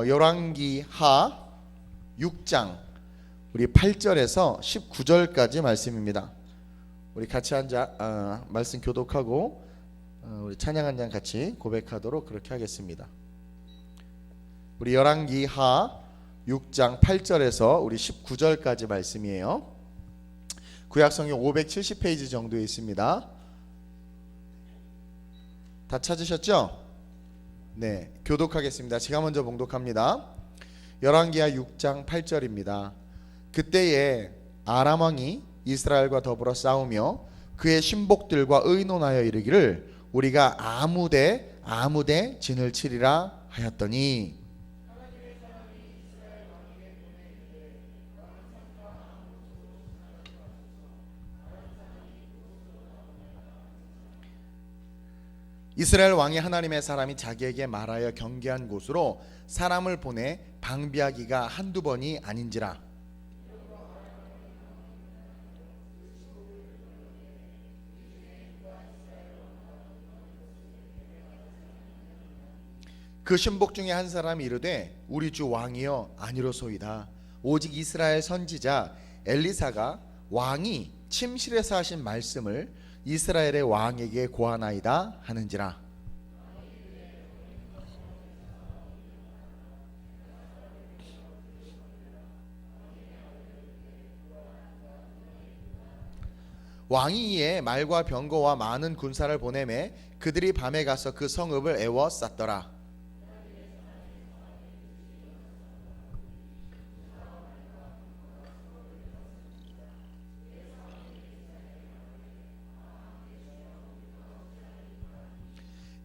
열왕기하 6장 우리 8절에서 19절까지 말씀입니다. 우리 같이 앉아 말씀 교독하고 우리 찬양 한 장 같이 고백하도록 그렇게 하겠습니다. 우리 열왕기하 6장 8절에서 우리 19절까지 말씀이에요. 구약성경 570페이지 정도에 있습니다. 다 찾으셨죠? 네, 교독하겠습니다. 제가 먼저 봉독합니다. 열왕기하 6장 8절입니다. 그때에 아람 왕이 이스라엘과 더불어 싸우며 그의 신복들과 의논하여 이르기를 우리가 아무데 진을 치리라 하였더니 이스라엘 왕이 하나님의 사람이 자기에게 말하여 경계한 곳으로 사람을 보내 방비하기가 한두 번이 아닌지라. 그 신복 중에 한 사람이 이르되 우리 주 왕이여 아니로소이다. 오직 이스라엘 선지자 엘리사가 왕이 침실에서 하신 말씀을 이스라엘의 왕에게 고하나이다 하는지라. 왕이 이에 말과 병거와 많은 군사를 보내매 그들이 밤에 가서 그 성읍을 에워쌌더라.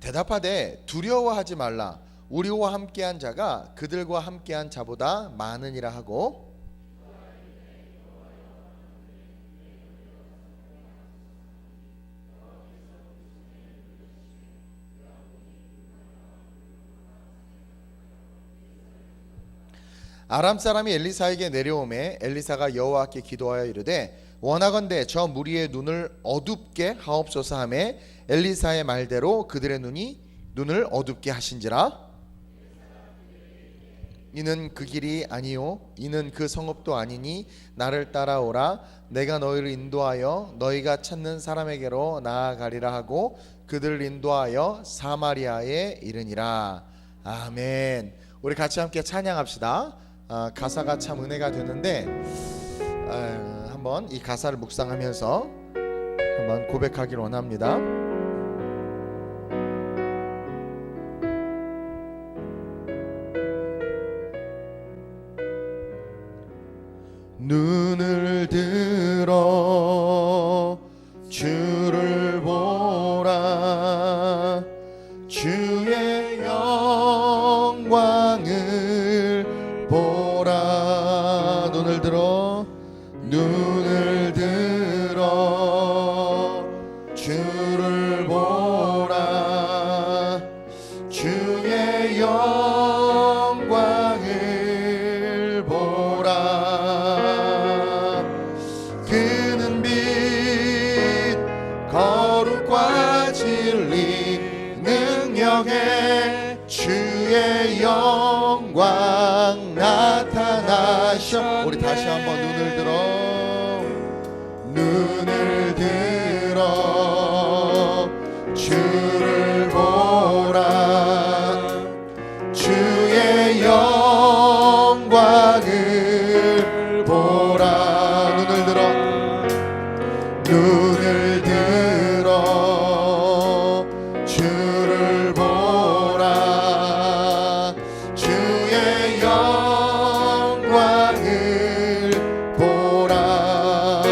대답하되 두려워하지 말라. 우리와 함께한 자가 그들과 함께한 자보다 많으니라 하고 아람 사람이 엘리사에게 내려오매 엘리사가 여호와께 기도하여 이르되 원하건대 저 무리의 눈을 어둡게 하옵소서 하매 엘리사의 말대로 그들의 눈을 어둡게 하신지라. 이는 그 길이 아니요 이는 그 성읍도 아니니 나를 따라오라. 내가 너희를 인도하여 너희가 찾는 사람에게로 나아가리라 하고 그들을 인도하여 사마리아에 이르니라. 아멘. 우리 같이 함께 찬양합시다. 가사가 참 은혜가 되는데 한번 이 가사를 묵상하면서 한번 고백하기를 원합니다. 눈을 들어 주를 보라. 주의 영광을 보라. 눈을 들어 주를 보라. 주의 영광을 보라. 그는 빛 거룩과 진리 능력에 주의 영광 나타나셔. 우리 다시 한번 눈을 들어 주를 보라. 주의 영광을 보라. 눈을 들어 주를 보라. 주의 영광을 보라.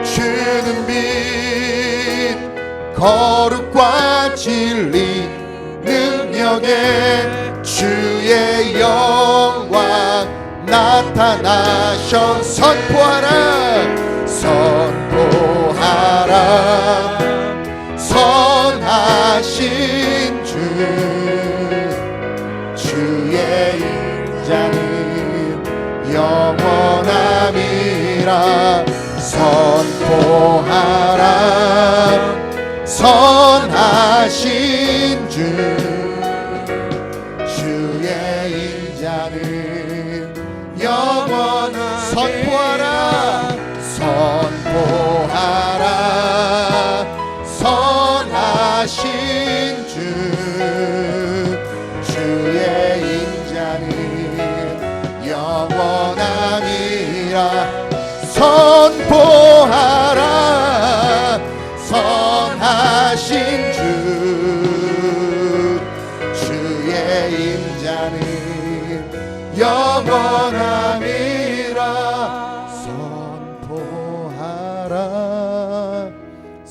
주는 빛 거룩과 진리 능력에 주의 영광 나타나셔. 선포하라 선하신 주의 인자는 영원함이라. 선포하라 선하신 주의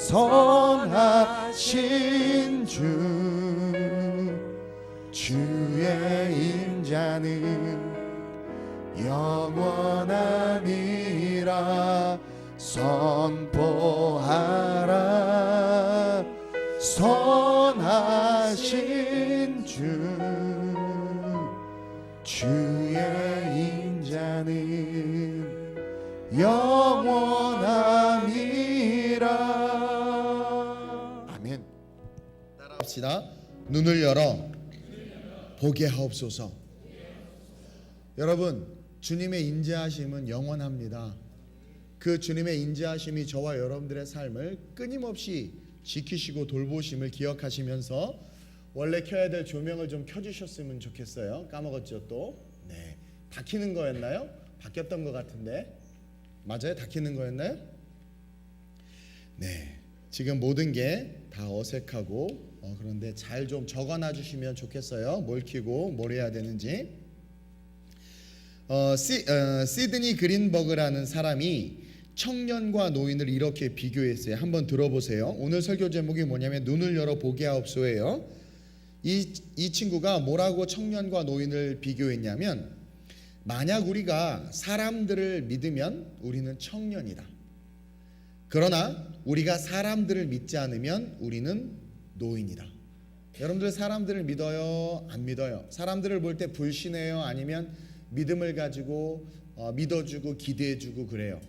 선하신 주의 인자는 영원함이라 선포하라. 선하신 주의 인자는 영원함이라. 아멘. 따라합시다. 눈을 열어 보게 하옵소서. 여러분, 주님의 인자하심은 영원합니다. 그 주님의 인자하심이 저와 여러분들의 삶을 끊임없이 지키시고 돌보심을 기억하시면서 원래 켜야 될 조명을 좀 켜주셨으면 좋겠어요. 까먹었죠 또? 네, 다 켜는 거였나요? 바뀌었던 것 같은데. 맞아요? 다 켜는 거였나요? 네, 지금 모든 게 다 어색하고 그런데 잘 좀 적어놔 주시면 좋겠어요. 뭘 켜고 뭘 해야 되는지. 시드니 그린버그라는 사람이 청년과 노인을 이렇게 비교했어요. 한번 들어보세요. 오늘 설교 제목이 뭐냐면 눈을 열어 보게 하옵소예요. 이 친구가 뭐라고 청년과 노인을 비교했냐면, 만약 우리가 사람들을 믿으면 우리는 청년이다. 그러나 우리가 사람들을 믿지 않으면 우리는 노인이다. 여러분들 사람들을 믿어요? 안 믿어요? 사람들을 볼 때 불신해요? 아니면 믿음을 가지고 믿어주고 기대해주고 그래요?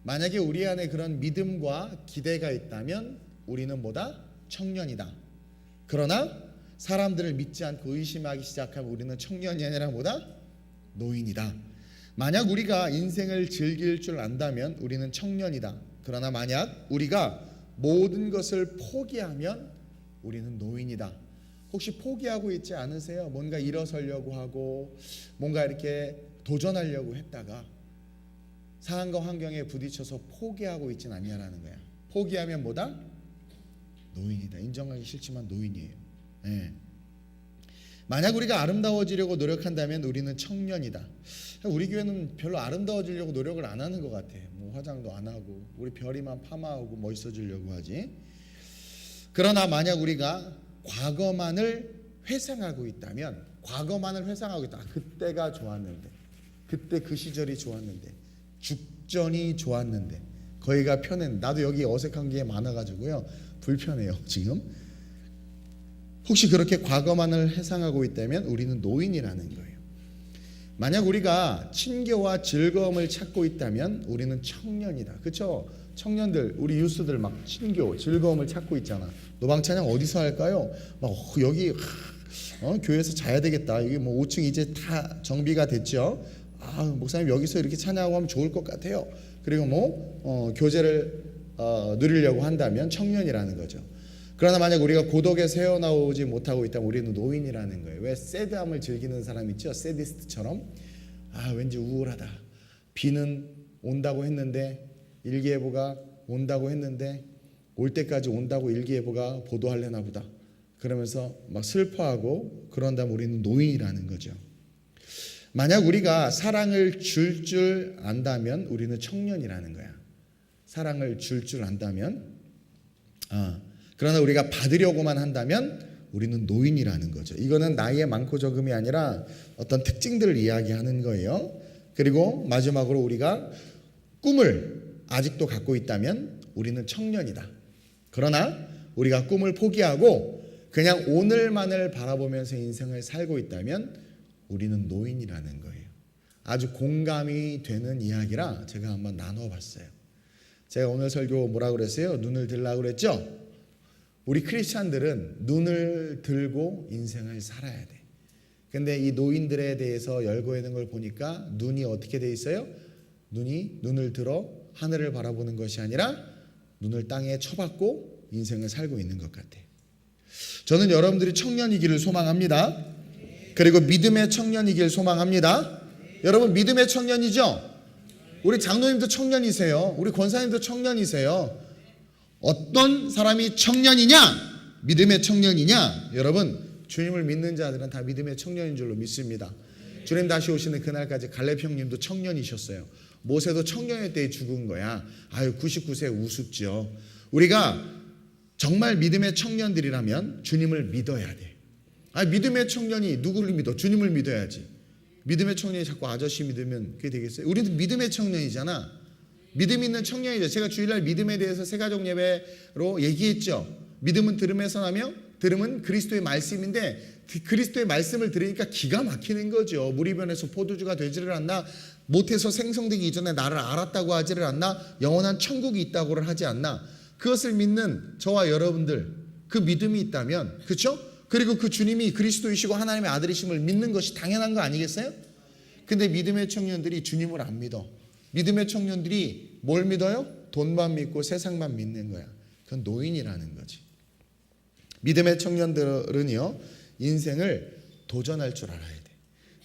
만약에 우리 안에 그런 믿음과 기대가 있다면 우리는 뭐다? 청년이다. 그러나 사람들을 믿지 않고 의심하기 시작하면 우리는 청년이 아니라 뭐다? 노인이다. 만약 우리가 인생을 즐길 줄 안다면 우리는 청년이다. 그러나 만약 우리가 모든 것을 포기하면 우리는 노인이다. 혹시 포기하고 있지 않으세요? 뭔가 일어서려고 하고 뭔가 이렇게 도전하려고 했다가 상황과 환경에 부딪혀서 포기하고 있진 않냐라는 거야. 포기하면 뭐다? 노인이다. 인정하기 싫지만 노인이에요. 네. 만약 우리가 아름다워지려고 노력한다면 우리는 청년이다. 우리 교회는 별로 아름다워지려고 노력을 안 하는 것 같아. 뭐 화장도 안 하고 우리 별이만 파마하고 멋있어지려고 하지. 그러나 만약 우리가 과거만을 회상하고 있다면, 과거만을 회상하고 있다. 그때가 좋았는데, 그때 그 시절이 좋았는데, 죽전이 좋았는데, 거기가 편했는데, 나도 여기 어색한 게 많아가지고요 불편해요 지금. 혹시 그렇게 과거만을 회상하고 있다면 우리는 노인이라는 거예요. 만약 우리가 친교와 즐거움을 찾고 있다면 우리는 청년이다. 그렇죠? 청년들, 우리 유스들 막 친교, 즐거움을 찾고 있잖아. 노방 찬양 어디서 할까요? 막 여기 교회에서 자야 되겠다. 이게 뭐 5층 이제 다 정비가 됐죠. 목사님 여기서 이렇게 찬양하고 하면 좋을 것 같아요. 그리고 뭐 교제를 누리려고 한다면 청년이라는 거죠. 그러나 만약 우리가 고독에서 헤어나오지 못하고 있다면 우리는 노인이라는 거예요. 왜 새드함을 즐기는 사람 있죠? 새디스트처럼. 왠지 우울하다. 비는 온다고 했는데, 일기예보가 온다고 했는데 올 때까지 온다고 일기예보가 보도하려나 보다. 그러면서 막 슬퍼하고 그런다면 우리는 노인이라는 거죠. 만약 우리가 사랑을 줄 안다면 우리는 청년이라는 거야. 사랑을 줄 안다면. 그러나 우리가 받으려고만 한다면 우리는 노인이라는 거죠. 이거는 나이의 많고 적음이 아니라 어떤 특징들을 이야기하는 거예요. 그리고 마지막으로 우리가 꿈을 아직도 갖고 있다면 우리는 청년이다. 그러나 우리가 꿈을 포기하고 그냥 오늘만을 바라보면서 인생을 살고 있다면 우리는 노인이라는 거예요. 아주 공감이 되는 이야기라 제가 한번 나눠봤어요. 제가 오늘 설교 뭐라고 그랬어요? 눈을 들라고 그랬죠? 우리 크리스찬들은 눈을 들고 인생을 살아야 돼. 근데 이 노인들에 대해서 열고 있는 걸 보니까 눈이 어떻게 돼 있어요? 눈을 들어 하늘을 바라보는 것이 아니라 눈을 땅에 쳐박고 인생을 살고 있는 것 같아요. 저는 여러분들이 청년이기를 소망합니다. 그리고 믿음의 청년이기를 소망합니다. 여러분 믿음의 청년이죠? 우리 장로님도 청년이세요. 우리 권사님도 청년이세요. 어떤 사람이 청년이냐? 믿음의 청년이냐? 여러분 주님을 믿는 자들은 다 믿음의 청년인 줄로 믿습니다. 주님 다시 오시는 그날까지 갈렙 형님도 청년이셨어요. 모세도 청년일 때 죽은 거야. 아유 99세 우습죠. 우리가 정말 믿음의 청년들이라면 주님을 믿어야 돼. 믿음의 청년이 누구를 믿어? 주님을 믿어야지. 믿음의 청년이 자꾸 아저씨 믿으면 그게 되겠어요? 우리는 믿음의 청년이잖아. 믿음 있는 청년이죠. 제가 주일날 믿음에 대해서 세가족 예배로 얘기했죠. 믿음은 들음에서 나며 들음은 그리스도의 말씀인데 그리스도의 말씀을 들으니까 기가 막히는 거죠. 물이 변해서 포도주가 되지를 않나, 못해서 생성되기 이전에 나를 알았다고 하지를 않나, 영원한 천국이 있다고를 하지 않나. 그것을 믿는 저와 여러분들, 그 믿음이 있다면, 그렇죠? 그리고 그 주님이 그리스도이시고 하나님의 아들이심을 믿는 것이 당연한 거 아니겠어요? 근데 믿음의 청년들이 주님을 안 믿어. 믿음의 청년들이 뭘 믿어요? 돈만 믿고 세상만 믿는 거야. 그건 노인이라는 거지. 믿음의 청년들은요, 인생을 도전할 줄 알아야 돼.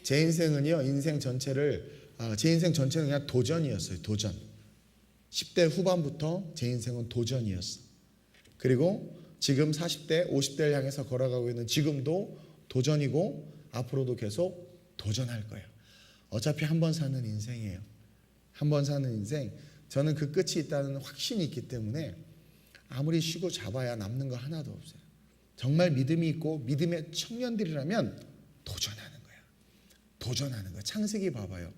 제 인생은 그냥 도전이었어요. 도전. 10대 후반부터 제 인생은 도전이었어. 그리고 지금 40대, 50대를 향해서 걸어가고 있는 지금도 도전이고 앞으로도 계속 도전할 거예요. 어차피 한 번 사는 인생이에요. 한 번 사는 인생. 저는 그 끝이 있다는 확신이 있기 때문에 아무리 쉬고 잡아야 남는 거 하나도 없어요. 정말 믿음이 있고 믿음의 청년들이라면 도전하는 거야. 도전하는 거야. 창세기 봐봐요.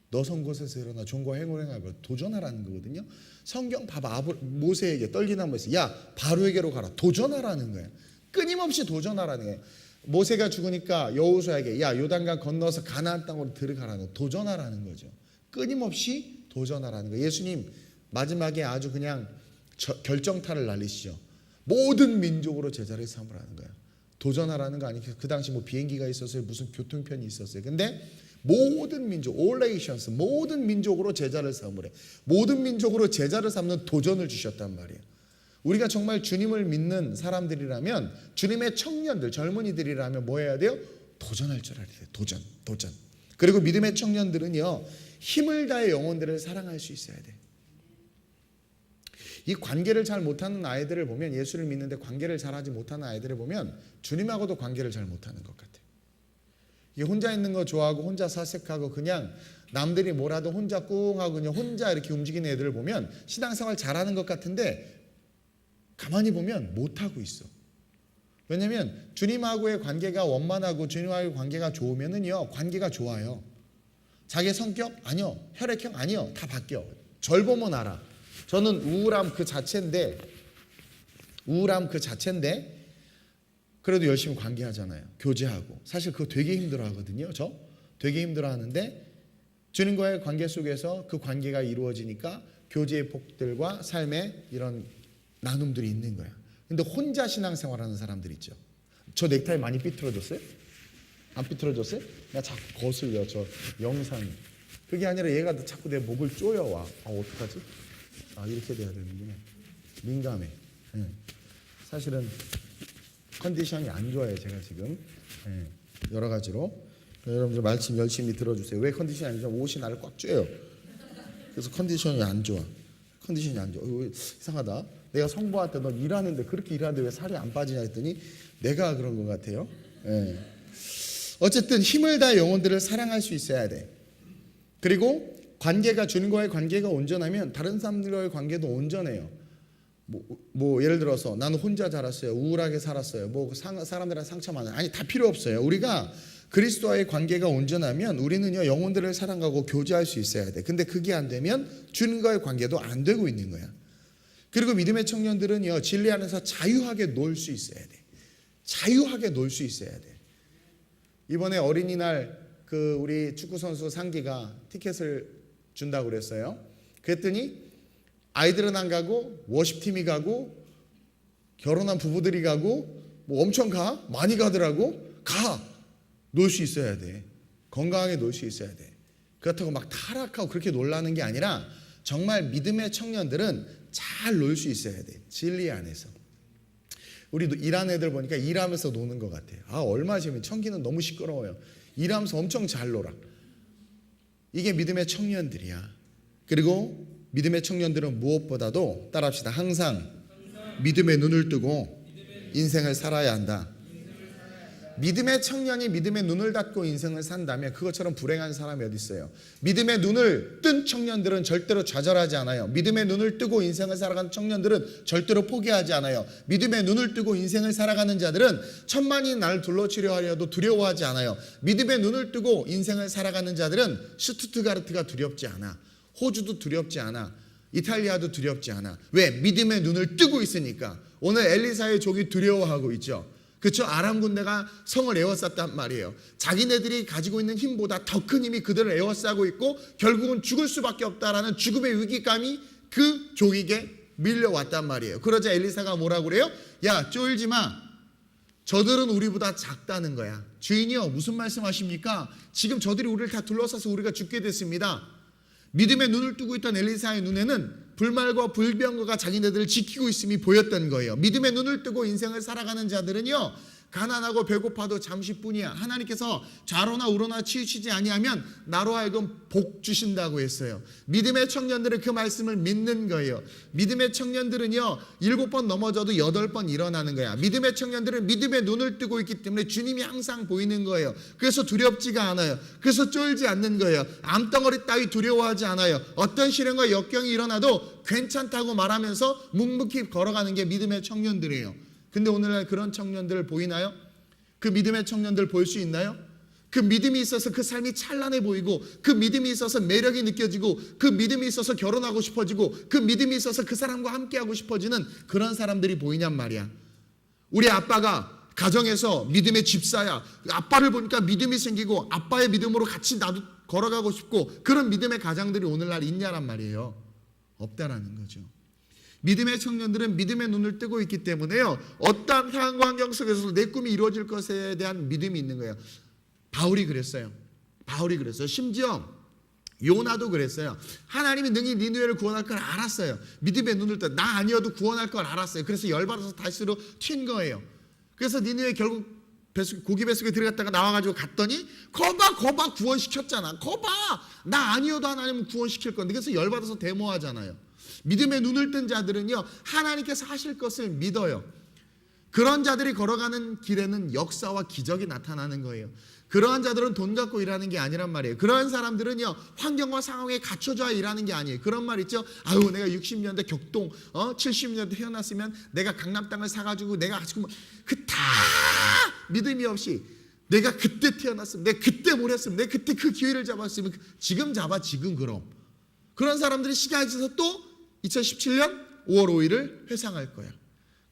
너 선 곳에서 일어나 종과 행을 행하고 도전하라는 거거든요. 성경 봐봐. 모세에게 떨기나무에서 야 바로에게로 가라. 도전하라는 거예요. 끊임없이 도전하라는 거예요. 모세가 죽으니까 여호수아에게 야 요단강 건너서 가나안 땅으로 들어가라는 거. 도전하라는 거죠. 끊임없이 도전하라는 거예요. 예수님 마지막에 아주 그냥 결정타를 날리시죠. 모든 민족으로 제자를 삼으라는 거예요. 도전하라는 거 아니겠어요? 그 당시 뭐 비행기가 있었어요. 무슨 교통편이 있었어요. 근데 모든 민족, all nations, 모든 민족으로 제자를 삼으래. 모든 민족으로 제자를 삼는 도전을 주셨단 말이에요. 우리가 정말 주님을 믿는 사람들이라면, 주님의 청년들, 젊은이들이라면 뭐 해야 돼요? 도전할 줄 알아야 돼요. 도전. 그리고 믿음의 청년들은요, 힘을 다해 영혼들을 사랑할 수 있어야 돼. 이 관계를 잘 못하는 아이들을 보면, 예수를 믿는데 관계를 잘하지 못하는 아이들을 보면 주님하고도 관계를 잘 못하는 것 같아요. 이게 혼자 있는 거 좋아하고 혼자 사색하고 그냥 남들이 뭐라도 혼자 꿍 하고 그냥 혼자 이렇게 움직이는 애들을 보면 신앙생활 잘하는 것 같은데 가만히 보면 못하고 있어. 왜냐하면 주님하고의 관계가 원만하고 주님하고의 관계가 좋으면은요, 관계가 좋아요. 자기 성격? 아니요. 혈액형? 아니요. 다 바뀌어. 절 보면 알아. 저는 우울함 그 자체인데 그래도 열심히 관계하잖아요. 교제하고. 사실 그거 되게 힘들어하거든요. 저 되게 힘들어하는데 주님과의 관계 속에서 그 관계가 이루어지니까 교제의 복들과 삶의 이런 나눔들이 있는 거야. 근데 혼자 신앙생활하는 사람들 있죠. 저 넥타이 많이 삐뚤어졌어요? 안 삐뚤어졌어요? 나 자꾸 거슬려 저 영상이. 그게 아니라 얘가 자꾸 내 목을 쪼여와. 어떡하지? 이렇게 돼야 되는구나. 민감해. 사실은 컨디션이 안 좋아요. 제가 지금 여러 가지로. 여러분들 말씀 열심히 들어주세요. 왜 컨디션이 안 좋아? 옷이 나를 꽉 쬐요. 그래서 컨디션이 안 좋아. 이상하다. 내가 성부한테 너 일하는데 그렇게 일하는데 왜 살이 안 빠지냐 했더니 내가 그런 것 같아요. 어쨌든 힘을 다해 영혼들을 사랑할 수 있어야 돼. 그리고 관계가, 주님과의 관계가 온전하면 다른 사람들과의 관계도 온전해요. 뭐 예를 들어서 나는 혼자 자랐어요. 우울하게 살았어요. 뭐 사람들이랑 상처 많아요. 아니, 다 필요 없어요. 우리가 그리스도와의 관계가 온전하면 우리는요, 영혼들을 사랑하고 교제할 수 있어야 돼. 근데 그게 안 되면 주님과의 관계도 안 되고 있는 거야. 그리고 믿음의 청년들은요, 진리 안에서 자유하게 놀 수 있어야 돼. 자유하게 놀 수 있어야 돼. 이번에 어린이날 우리 축구선수 상기가 티켓을 준다고 그랬어요. 그랬더니 아이들은 안 가고 워십팀이 가고 결혼한 부부들이 가고 뭐 엄청 많이 가더라고. 놀 수 있어야 돼. 건강하게 놀 수 있어야 돼. 그렇다고 막 타락하고 그렇게 놀라는 게 아니라 정말 믿음의 청년들은 잘 놀 수 있어야 돼. 진리 안에서. 우리 일하는 애들 보니까 일하면서 노는 것 같아요. 얼마 재밌. 청기는 너무 시끄러워요. 일하면서 엄청 잘 놀아. 이게 믿음의 청년들이야. 그리고 믿음의 청년들은 무엇보다도 따라합시다. 항상 믿음의 눈을 뜨고 인생을 살아야 한다. 믿음의 청년이 믿음의 눈을 닫고 인생을 산다면 그것처럼 불행한 사람이 어디 있어요? 믿음의 눈을 뜬 청년들은 절대로 좌절하지 않아요. 믿음의 눈을 뜨고 인생을 살아가는 청년들은 절대로 포기하지 않아요. 믿음의 눈을 뜨고 인생을 살아가는 자들은 천만이 나를 둘러치려 하려도 두려워하지 않아요. 믿음의 눈을 뜨고 인생을 살아가는 자들은 슈투트가르트가 두렵지 않아. 호주도 두렵지 않아. 이탈리아도 두렵지 않아. 왜? 믿음의 눈을 뜨고 있으니까. 오늘 엘리사의 족이 두려워하고 있죠. 그렇죠? 아람 군대가 성을 에워쌌단 말이에요. 자기네들이 가지고 있는 힘보다 더 큰 힘이 그들을 에워싸고 있고 결국은 죽을 수밖에 없다라는 죽음의 위기감이 그 족에게 밀려왔단 말이에요. 그러자 엘리사가 뭐라고 그래요? 야, 쫄지 마. 저들은 우리보다 작다는 거야. 주인이요, 무슨 말씀하십니까? 지금 저들이 우리를 다 둘러싸서 우리가 죽게 됐습니다. 믿음의 눈을 뜨고 있던 엘리사의 눈에는 불말과 불병거가 자기네들을 지키고 있음이 보였던 거예요. 믿음의 눈을 뜨고 인생을 살아가는 자들은요, 가난하고 배고파도 잠시뿐이야. 하나님께서 좌로나 우로나 치우치지 아니하면 나로 하여금 복 주신다고 했어요. 믿음의 청년들은 그 말씀을 믿는 거예요. 믿음의 청년들은요, 7번 넘어져도 8번 일어나는 거야. 믿음의 청년들은 믿음의 눈을 뜨고 있기 때문에 주님이 항상 보이는 거예요. 그래서 두렵지가 않아요. 그래서 쫄지 않는 거예요. 암덩어리 따위 두려워하지 않아요. 어떤 시련과 역경이 일어나도 괜찮다고 말하면서 묵묵히 걸어가는 게 믿음의 청년들이에요. 근데 오늘날 그런 청년들 보이나요? 그 믿음의 청년들 볼 수 있나요? 그 믿음이 있어서 그 삶이 찬란해 보이고, 그 믿음이 있어서 매력이 느껴지고, 그 믿음이 있어서 결혼하고 싶어지고, 그 믿음이 있어서 그 사람과 함께하고 싶어지는 그런 사람들이 보이냔 말이야. 우리 아빠가 가정에서 믿음의 집사야. 아빠를 보니까 믿음이 생기고 아빠의 믿음으로 같이 나도 걸어가고 싶고, 그런 믿음의 가장들이 오늘날 있냐란 말이에요. 없다라는 거죠. 믿음의 청년들은 믿음의 눈을 뜨고 있기 때문에요, 어떠한 상황과 환경 속에서도 내 꿈이 이루어질 것에 대한 믿음이 있는 거예요. 바울이 그랬어요. 심지어 요나도 그랬어요. 하나님이 능히 니느웨를 구원할 걸 알았어요. 믿음의 눈을 뜨, 나 아니어도 구원할 걸 알았어요. 그래서 열받아서 다시로 튄 거예요. 그래서 니느웨 결국 고기 뱃속에 들어갔다가 나와가지고 갔더니 거봐 구원시켰잖아. 거봐, 나 아니어도 하나님은 구원시킬 건데. 그래서 열받아서 데모하잖아요. 믿음의 눈을 뜬 자들은요, 하나님께서 하실 것을 믿어요. 그런 자들이 걸어가는 길에는 역사와 기적이 나타나는 거예요. 그러한 자들은 돈 갖고 일하는 게 아니란 말이에요. 그러한 사람들은요, 환경과 상황에 갖춰져야 일하는 게 아니에요. 그런 말 있죠. 아유, 내가 60년대 격동 70년대 태어났으면 내가 강남 땅을 사가지고 내가 아주 그 다 믿음이 없이, 내가 그때 태어났으면, 내가 그때 뭘 했으면, 내가 그때 그 기회를 잡았으면, 지금 잡아. 지금 그럼 그런 사람들이 시간이 지나서 또 2017년 5월 5일을 회상할 거야.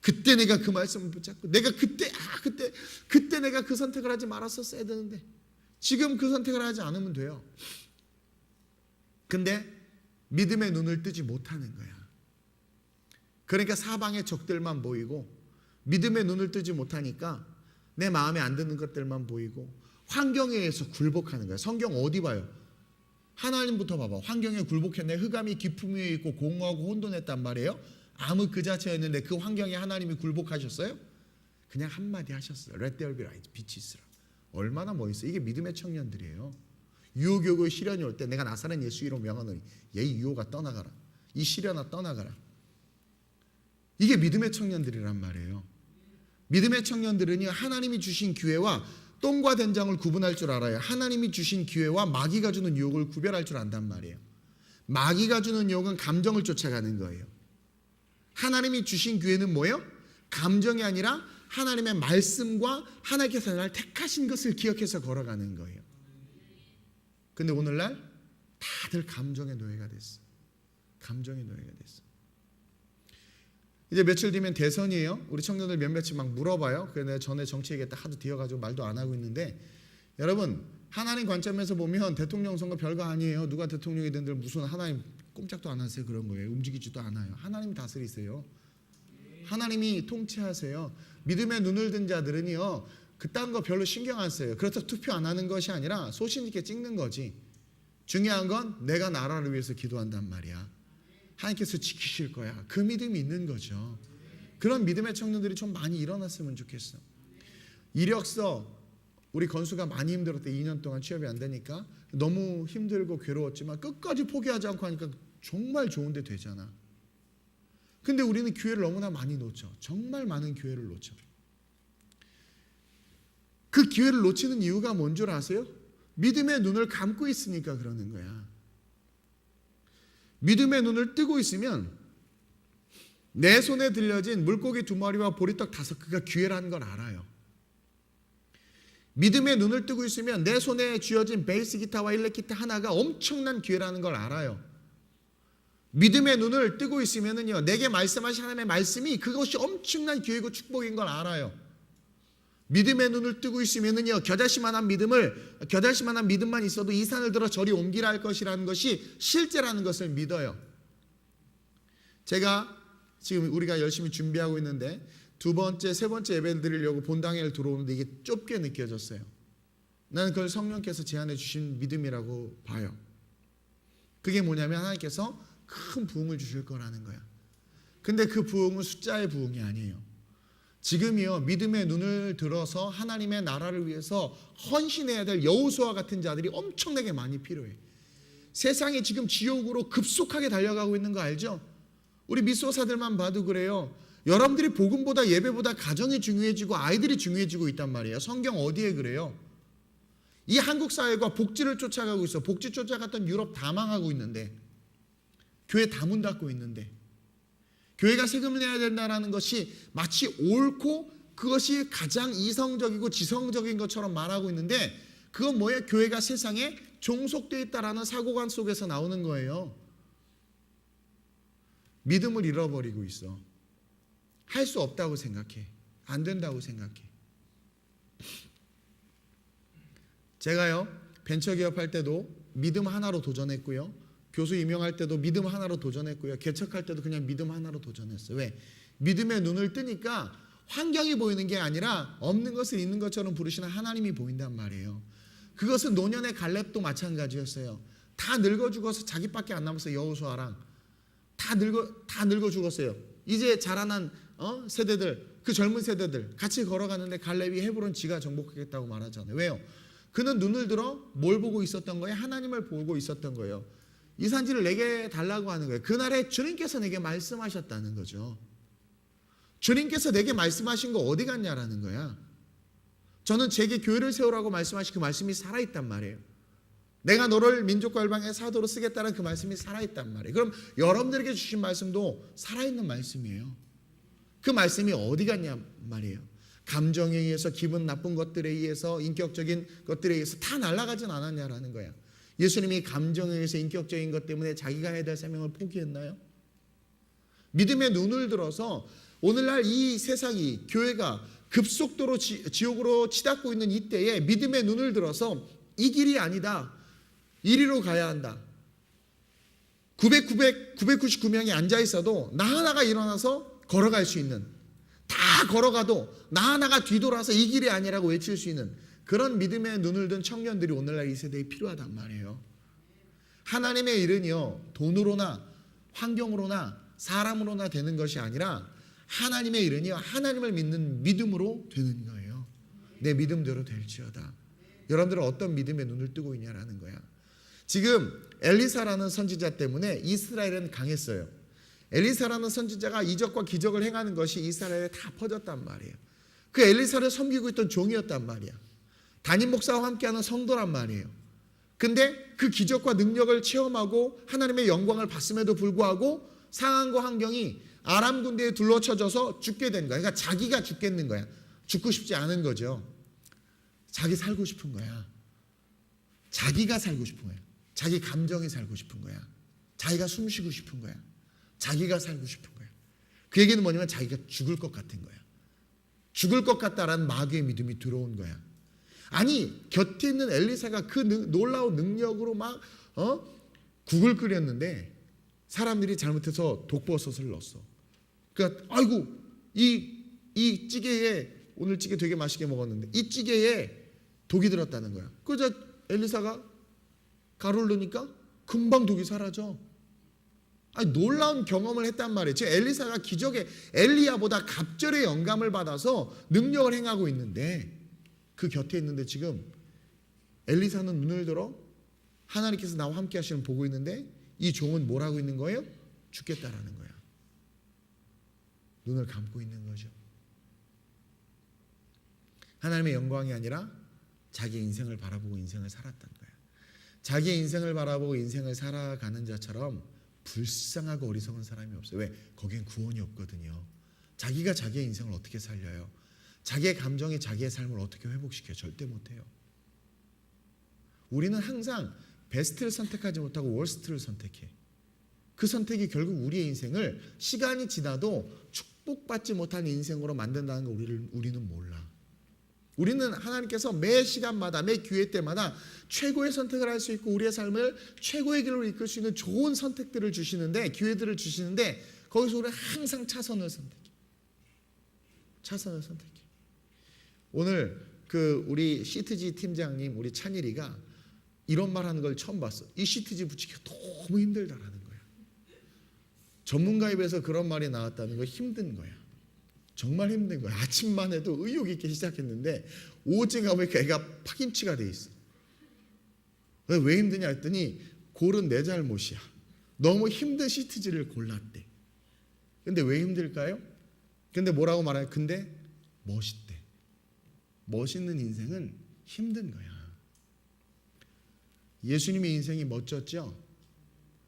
그때 내가 그 말씀을 붙잡고, 내가 그때 내가 그 선택을 하지 말았었어야 되는데, 지금 그 선택을 하지 않으면 돼요. 근데 믿음의 눈을 뜨지 못하는 거야. 그러니까 사방의 적들만 보이고, 믿음의 눈을 뜨지 못하니까 내 마음에 안 드는 것들만 보이고, 환경에 의해서 굴복하는 거야. 성경 어디 봐요? 하나님부터 봐봐. 환경에 굴복했네. 흑암이 깊음 위에 있고 공허하고 혼돈했단 말이에요. 암흑 그 자체였는데 그 환경에 하나님이 굴복하셨어요? 그냥 한마디 하셨어요. Let there be light. 빛이 있으라. 얼마나 멋있어. 이게 믿음의 청년들이에요. 유혹의 시련이 올 때 내가 나사렛 예수 이름으로 명하노니 이 유혹아 떠나가라. 이 시련아 떠나가라. 이게 믿음의 청년들이란 말이에요. 믿음의 청년들은요, 하나님이 주신 기회와 똥과 된장을 구분할 줄 알아요. 하나님이 주신 기회와 마귀가 주는 유혹을 구별할 줄 안단 말이에요. 마귀가 주는 유혹은 감정을 쫓아가는 거예요. 하나님이 주신 기회는 뭐예요? 감정이 아니라 하나님의 말씀과 하나님께서 나를 택하신 것을 기억해서 걸어가는 거예요. 근데 오늘날 다들 감정의 노예가 됐어. 감정의 노예가 됐어. 이제 며칠 뒤면 대선이에요. 우리 청년들 몇몇이 막 물어봐요. 그래서 내가 전에 정치 얘기했다 하도 뒤어가지고 말도 안 하고 있는데, 여러분 하나님 관점에서 보면 대통령 선거 별거 아니에요. 누가 대통령이 된들 무슨 하나님 꼼짝도 안 하세요. 그런 거예요. 움직이지도 않아요. 하나님 다스리세요. 하나님이 통치하세요. 믿음의 눈을 든 자들은요, 그딴 거 별로 신경 안 써요. 그렇다고 투표 안 하는 것이 아니라 소신 있게 찍는 거지. 중요한 건 내가 나라를 위해서 기도한단 말이야. 하나님께서 지키실 거야. 그 믿음이 있는 거죠. 그런 믿음의 청년들이 좀 많이 일어났으면 좋겠어. 이력서, 우리 건수가 많이 힘들었대. 2년 동안 취업이 안 되니까 너무 힘들고 괴로웠지만 끝까지 포기하지 않고 하니까 정말 좋은데 되잖아. 근데 우리는 기회를 너무나 많이 놓쳐. 정말 많은 기회를 놓쳐. 그 기회를 놓치는 이유가 뭔 줄 아세요? 믿음의 눈을 감고 있으니까 그러는 거야. 믿음의 눈을 뜨고 있으면 내 손에 들려진 물고기 2마리와 보리떡 5개가 기회라는 걸 알아요. 믿음의 눈을 뜨고 있으면 내 손에 쥐어진 베이스 기타와 일렉 기타 하나가 엄청난 기회라는 걸 알아요. 믿음의 눈을 뜨고 있으면은요, 내게 말씀하신 하나님의 말씀이 그것이 엄청난 기회고 축복인 걸 알아요. 믿음의 눈을 뜨고 있으면은요, 겨자씨만한 믿음만 있어도 이 산을 들어 저리 옮기라 할 것이라는 것이 실제라는 것을 믿어요. 제가 지금 우리가 열심히 준비하고 있는데 2번째, 3번째 예배를 드리려고 본당에 들어오는데 이게 좁게 느껴졌어요. 나는 그걸 성령께서 제안해 주신 믿음이라고 봐요. 그게 뭐냐면 하나님께서 큰 부흥을 주실 거라는 거야. 근데 그 부흥은 숫자의 부흥이 아니에요. 지금이요, 믿음의 눈을 들어서 하나님의 나라를 위해서 헌신해야 될 여호수아 같은 자들이 엄청나게 많이 필요해. 세상이 지금 지옥으로 급속하게 달려가고 있는 거 알죠? 우리 미소사들만 봐도 그래요. 여러분들이 복음보다 예배보다 가정이 중요해지고 아이들이 중요해지고 있단 말이에요. 성경 어디에 그래요? 이 한국 사회가 복지를 쫓아가고 있어. 복지 쫓아갔던 유럽 다 망하고 있는데, 교회 다 문 닫고 있는데, 교회가 세금을 내야 된다는 것이 마치 옳고 그것이 가장 이성적이고 지성적인 것처럼 말하고 있는데, 그건 뭐예요? 교회가 세상에 종속되어 있다라는 사고관 속에서 나오는 거예요. 믿음을 잃어버리고 있어. 할 수 없다고 생각해. 안 된다고 생각해. 제가요, 벤처기업 할 때도 믿음 하나로 도전했고요, 교수 임용할 때도 믿음 하나로 도전했고요, 개척할 때도 그냥 믿음 하나로 도전했어요. 왜? 믿음의 눈을 뜨니까 환경이 보이는 게 아니라 없는 것을 있는 것처럼 부르시는 하나님이 보인단 말이에요. 그것은 노년의 갈렙도 마찬가지였어요. 다 늙어 죽어서 자기밖에 안 남았어요. 여호수아랑 다 늙어 죽었어요. 이제 자라난 세대들, 그 젊은 세대들 같이 걸어가는데 갈렙이 헤브론 지가 정복하겠다고 말하잖아요. 왜요? 그는 눈을 들어 뭘 보고 있었던 거예요? 하나님을 보고 있었던 거예요. 이 산지를 내게 달라고 하는 거예요. 그날에 주님께서 내게 말씀하셨다는 거죠. 주님께서 내게 말씀하신 거 어디 갔냐라는 거야. 저는 제게 교회를 세우라고 말씀하신 그 말씀이 살아있단 말이에요. 내가 너를 민족과 열방의 사도로 쓰겠다는 그 말씀이 살아있단 말이에요. 그럼 여러분들에게 주신 말씀도 살아있는 말씀이에요. 그 말씀이 어디 갔냐 말이에요. 감정에 의해서, 기분 나쁜 것들에 의해서, 인격적인 것들에 의해서 다 날아가진 않았냐라는 거야. 예수님이 감정에 의해서, 인격적인 것 때문에 자기가 해야 될 사명을 포기했나요? 믿음의 눈을 들어서 오늘날 이 세상이, 교회가 급속도로 지옥으로 치닫고 있는 이때에 믿음의 눈을 들어서 이 길이 아니다, 이리로 가야 한다. 999명이 앉아 있어도 나 하나가 일어나서 걸어갈 수 있는, 다 걸어가도 나 하나가 뒤돌아서 이 길이 아니라고 외칠 수 있는 그런 믿음의 눈을 든 청년들이 오늘날 이 세대에 필요하단 말이에요. 하나님의 일은요, 돈으로나 환경으로나 사람으로나 되는 것이 아니라 하나님의 일은요, 하나님을 믿는 믿음으로 되는 거예요. 내 믿음대로 될지어다. 여러분들은 어떤 믿음의 눈을 뜨고 있냐라는 거야. 지금 엘리사라는 선지자 때문에 이스라엘은 강했어요. 엘리사라는 선지자가 이적과 기적을 행하는 것이 이스라엘에 다 퍼졌단 말이에요. 그 엘리사를 섬기고 있던 종이었단 말이야. 담임 목사와 함께하는 성도란 말이에요. 근데 그 기적과 능력을 체험하고 하나님의 영광을 봤음에도 불구하고 상황과 환경이 아람 군대에 둘러쳐져서 죽게 된 거야. 그러니까 자기가 죽겠는 거야. 죽고 싶지 않은 거죠. 자기 살고 싶은 거야. 자기가 살고 싶은 거야. 자기 감정이 살고 싶은 거야. 자기가 숨 쉬고 싶은 거야. 자기가 살고 싶은 거야. 그 얘기는 뭐냐면 자기가 죽을 것 같은 거야. 죽을 것 같다라는 마귀의 믿음이 들어온 거야. 아니, 곁에 있는 엘리사가 그 놀라운 능력으로 막 국을 끓였는데 사람들이 잘못해서 독버섯을 넣었어. 그러니까 아이고, 이 찌개에, 오늘 찌개 되게 맛있게 먹었는데 이 찌개에 독이 들었다는 거야. 그래서 엘리사가 가루를 넣으니까 금방 독이 사라져. 아니, 놀라운 경험을 했단 말이에요. 지금 엘리사가 기적에 엘리야보다 갑절의 영감을 받아서 능력을 행하고 있는데, 그 곁에 있는데 지금 엘리사는 눈을 들어 하나님께서 나와 함께 하시는 보고 있는데 이 종은 뭘 하고 있는 거예요? 죽겠다라는 거야. 눈을 감고 있는 거죠. 하나님의 영광이 아니라 자기 인생을 바라보고 인생을 살았던 거야. 자기 인생을 바라보고 인생을 살아가는 자처럼 불쌍하고 어리석은 사람이 없어요. 왜? 거긴 구원이 없거든요. 자기가 자기의 인생을 어떻게 살려요? 자기의 감정이 자기의 삶을 어떻게 회복시켜요? 절대 못해요. 우리는 항상 베스트를 선택하지 못하고 월스트를 선택해. 그 선택이 결국 우리의 인생을 시간이 지나도 축복받지 못한 인생으로 만든다는 걸 우리는 몰라. 우리는 하나님께서 매 시간마다 매 기회 때마다 최고의 선택을 할 수 있고 우리의 삶을 최고의 길로 이끌 수 있는 좋은 선택들을 주시는데, 기회들을 주시는데, 거기서 우리는 항상 차선을 선택해. 차선을 선택해. 오늘 우리 CTG 팀장님 우리 찬일이가 이런 말하는 걸 처음 봤어. 이 CTG 붙이기가 너무 힘들다라는 거야. 전문가 입에서 그런 말이 나왔다는 거 힘든 거야. 정말 힘든 거야. 아침만 해도 의욕 있게 시작했는데 오후쯤 가보니까 애가 파김치가 돼 있어. 왜 힘드냐 했더니 골은 내 잘못이야. 너무 힘든 CTG를 골랐대. 근데 왜 힘들까요? 근데 뭐라고 말해요? 근데 멋있대. 멋있는 인생은 힘든 거야. 예수님의 인생이 멋졌죠?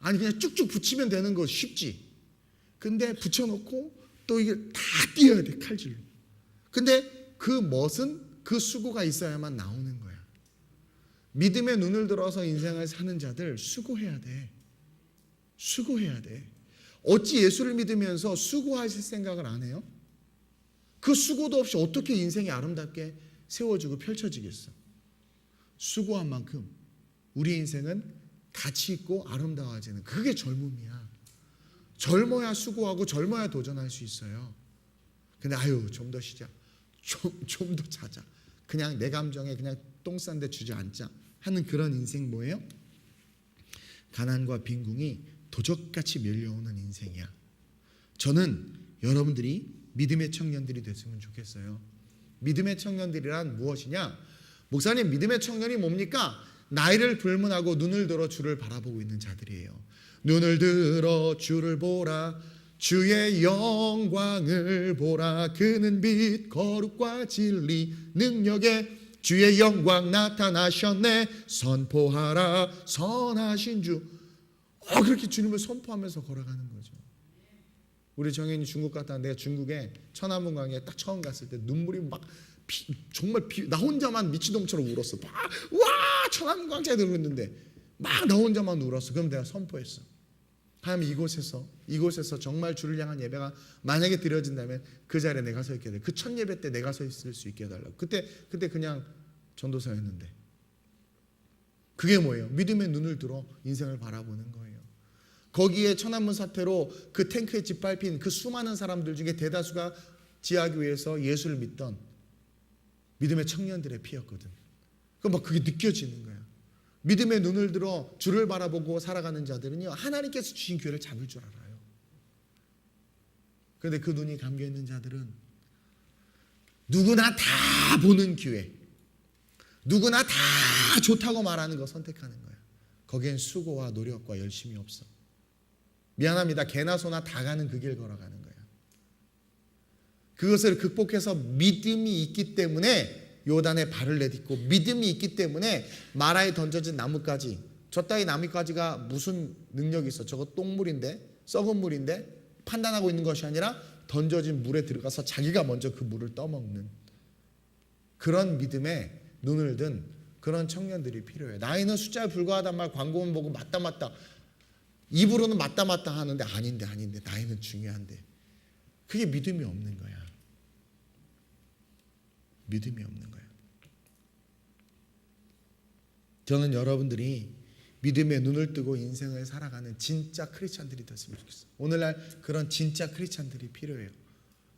아니 그냥 쭉쭉 붙이면 되는 거 쉽지. 근데 붙여놓고 또 이게 다 띄어야 돼, 칼질로. 근데 그 멋은 그 수고가 있어야만 나오는 거야. 믿음의 눈을 들어서 인생을 사는 자들 수고해야 돼. 수고해야 돼. 어찌 예수를 믿으면서 수고하실 생각을 안 해요? 그 수고도 없이 어떻게 인생이 아름답게 세워지고 펼쳐지겠어? 수고한 만큼 우리 인생은 가치 있고 아름다워지는, 그게 젊음이야. 젊어야 수고하고 젊어야 도전할 수 있어요. 근데 좀 더 쉬자, 좀 더 자자, 그냥 내 감정에 그냥 똥 싼 데 주저앉자 하는 그런 인생 뭐예요? 가난과 빈궁이 도적같이 밀려오는 인생이야. 저는 여러분들이 믿음의 청년들이 됐으면 좋겠어요. 믿음의 청년들이란 무엇이냐? 목사님, 믿음의 청년이 뭡니까? 나이를 불문하고 눈을 들어 주를 바라보고 있는 자들이에요. 눈을 들어 주를 보라, 주의 영광을 보라. 그는 빛 거룩과 진리 능력에 주의 영광 나타나셨네. 선포하라 선하신 주. 그렇게 주님을 선포하면서 걸어가는 거죠. 우리 정현이 중국 갔다 왔는데, 내가 중국에 천안문광에 딱 처음 갔을 때 눈물이 막 정말 나 혼자만 미치동처럼 울었어. 와 천안문광장에 들어있는데 막 나 혼자만 울었어. 그럼 내가 선포했어. 하나님, 이곳에서 정말 주를 향한 예배가 만약에 드려진다면 그 자리에 내가 서 있게 돼. 그 첫 예배 때 내가 서 있을 수 있게 해달라고. 그때 그냥 전도사였는데. 그게 뭐예요? 믿음의 눈을 들어 인생을 바라보는 거예요. 거기에 천안문 사태로 그 탱크에 짓밟힌 그 수많은 사람들 중에 대다수가 지하교회에서 예수를 믿던 믿음의 청년들의 피였거든. 막 그게 느껴지는 거야. 믿음의 눈을 들어 주를 바라보고 살아가는 자들은요, 하나님께서 주신 기회를 잡을 줄 알아요. 그런데 그 눈이 감겨있는 자들은 누구나 다 보는 기회, 누구나 다 좋다고 말하는 거 선택하는 거야. 거기엔 수고와 노력과 열심이 없어. 미안합니다. 개나 소나 다 가는 그 길 걸어가는 거야. 그것을 극복해서 믿음이 있기 때문에 요단에 발을 내딛고, 믿음이 있기 때문에 마라에 던져진 나뭇가지, 저 따위 나뭇가지가 무슨 능력이 있어? 저거 똥물인데, 썩은 물인데 판단하고 있는 것이 아니라 던져진 물에 들어가서 자기가 먼저 그 물을 떠먹는 그런 믿음에 눈을 든 그런 청년들이 필요해요. 나이는 숫자에 불과하단 말 광고만 보고 맞다 입으로는 맞다 하는데 아닌데 나이는 중요한데, 그게 믿음이 없는 거야. 믿음이 없는 거야. 저는 여러분들이 믿음의 눈을 뜨고 인생을 살아가는 진짜 크리스찬들이 됐으면 좋겠어요. 오늘날 그런 진짜 크리스찬들이 필요해요.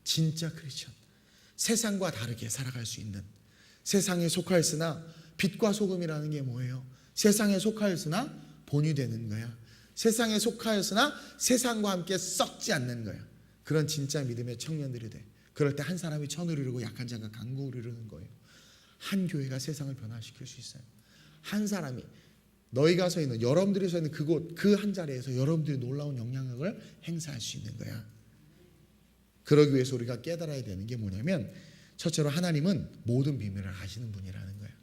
진짜 크리스찬. 세상과 다르게 살아갈 수 있는, 세상에 속하였으나 빛과 소금이라는 게 뭐예요? 세상에 속하였으나 본이 되는 거야. 세상에 속하였으나 세상과 함께 썩지 않는 거야. 그런 진짜 믿음의 청년들이 돼. 그럴 때 한 사람이 천을 이루고 약한 자가 강국을 이루는 거예요. 한 교회가 세상을 변화시킬 수 있어요. 한 사람이, 너희가 서 있는, 여러분들이 서 있는 그곳, 그 한 자리에서 여러분들이 놀라운 영향력을 행사할 수 있는 거야. 그러기 위해서 우리가 깨달아야 되는 게 뭐냐면, 첫째로 하나님은 모든 비밀을 아시는 분이라는 거예요.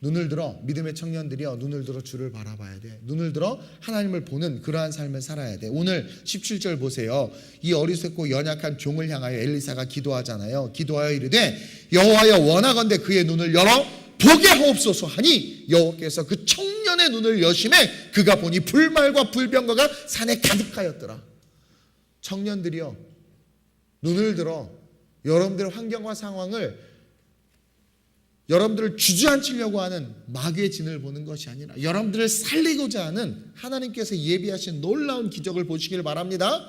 눈을 들어 믿음의 청년들이여 눈을 들어 주를 바라봐야 돼. 눈을 들어 하나님을 보는 그러한 삶을 살아야 돼. 오늘 17절 보세요. 이 어리석고 연약한 종을 향하여 엘리사가 기도하잖아요. 기도하여 이르되 여호와여 원하건대 그의 눈을 열어 보게 하옵소서 하니 여호와께서 그 청년의 눈을 여심해 그가 보니 불말과 불병거가 산에 가득하였더라. 청년들이여 눈을 들어 여러분들의 환경과 상황을 여러분들을 주저앉히려고 하는 마귀의 진을 보는 것이 아니라 여러분들을 살리고자 하는 하나님께서 예비하신 놀라운 기적을 보시길 바랍니다.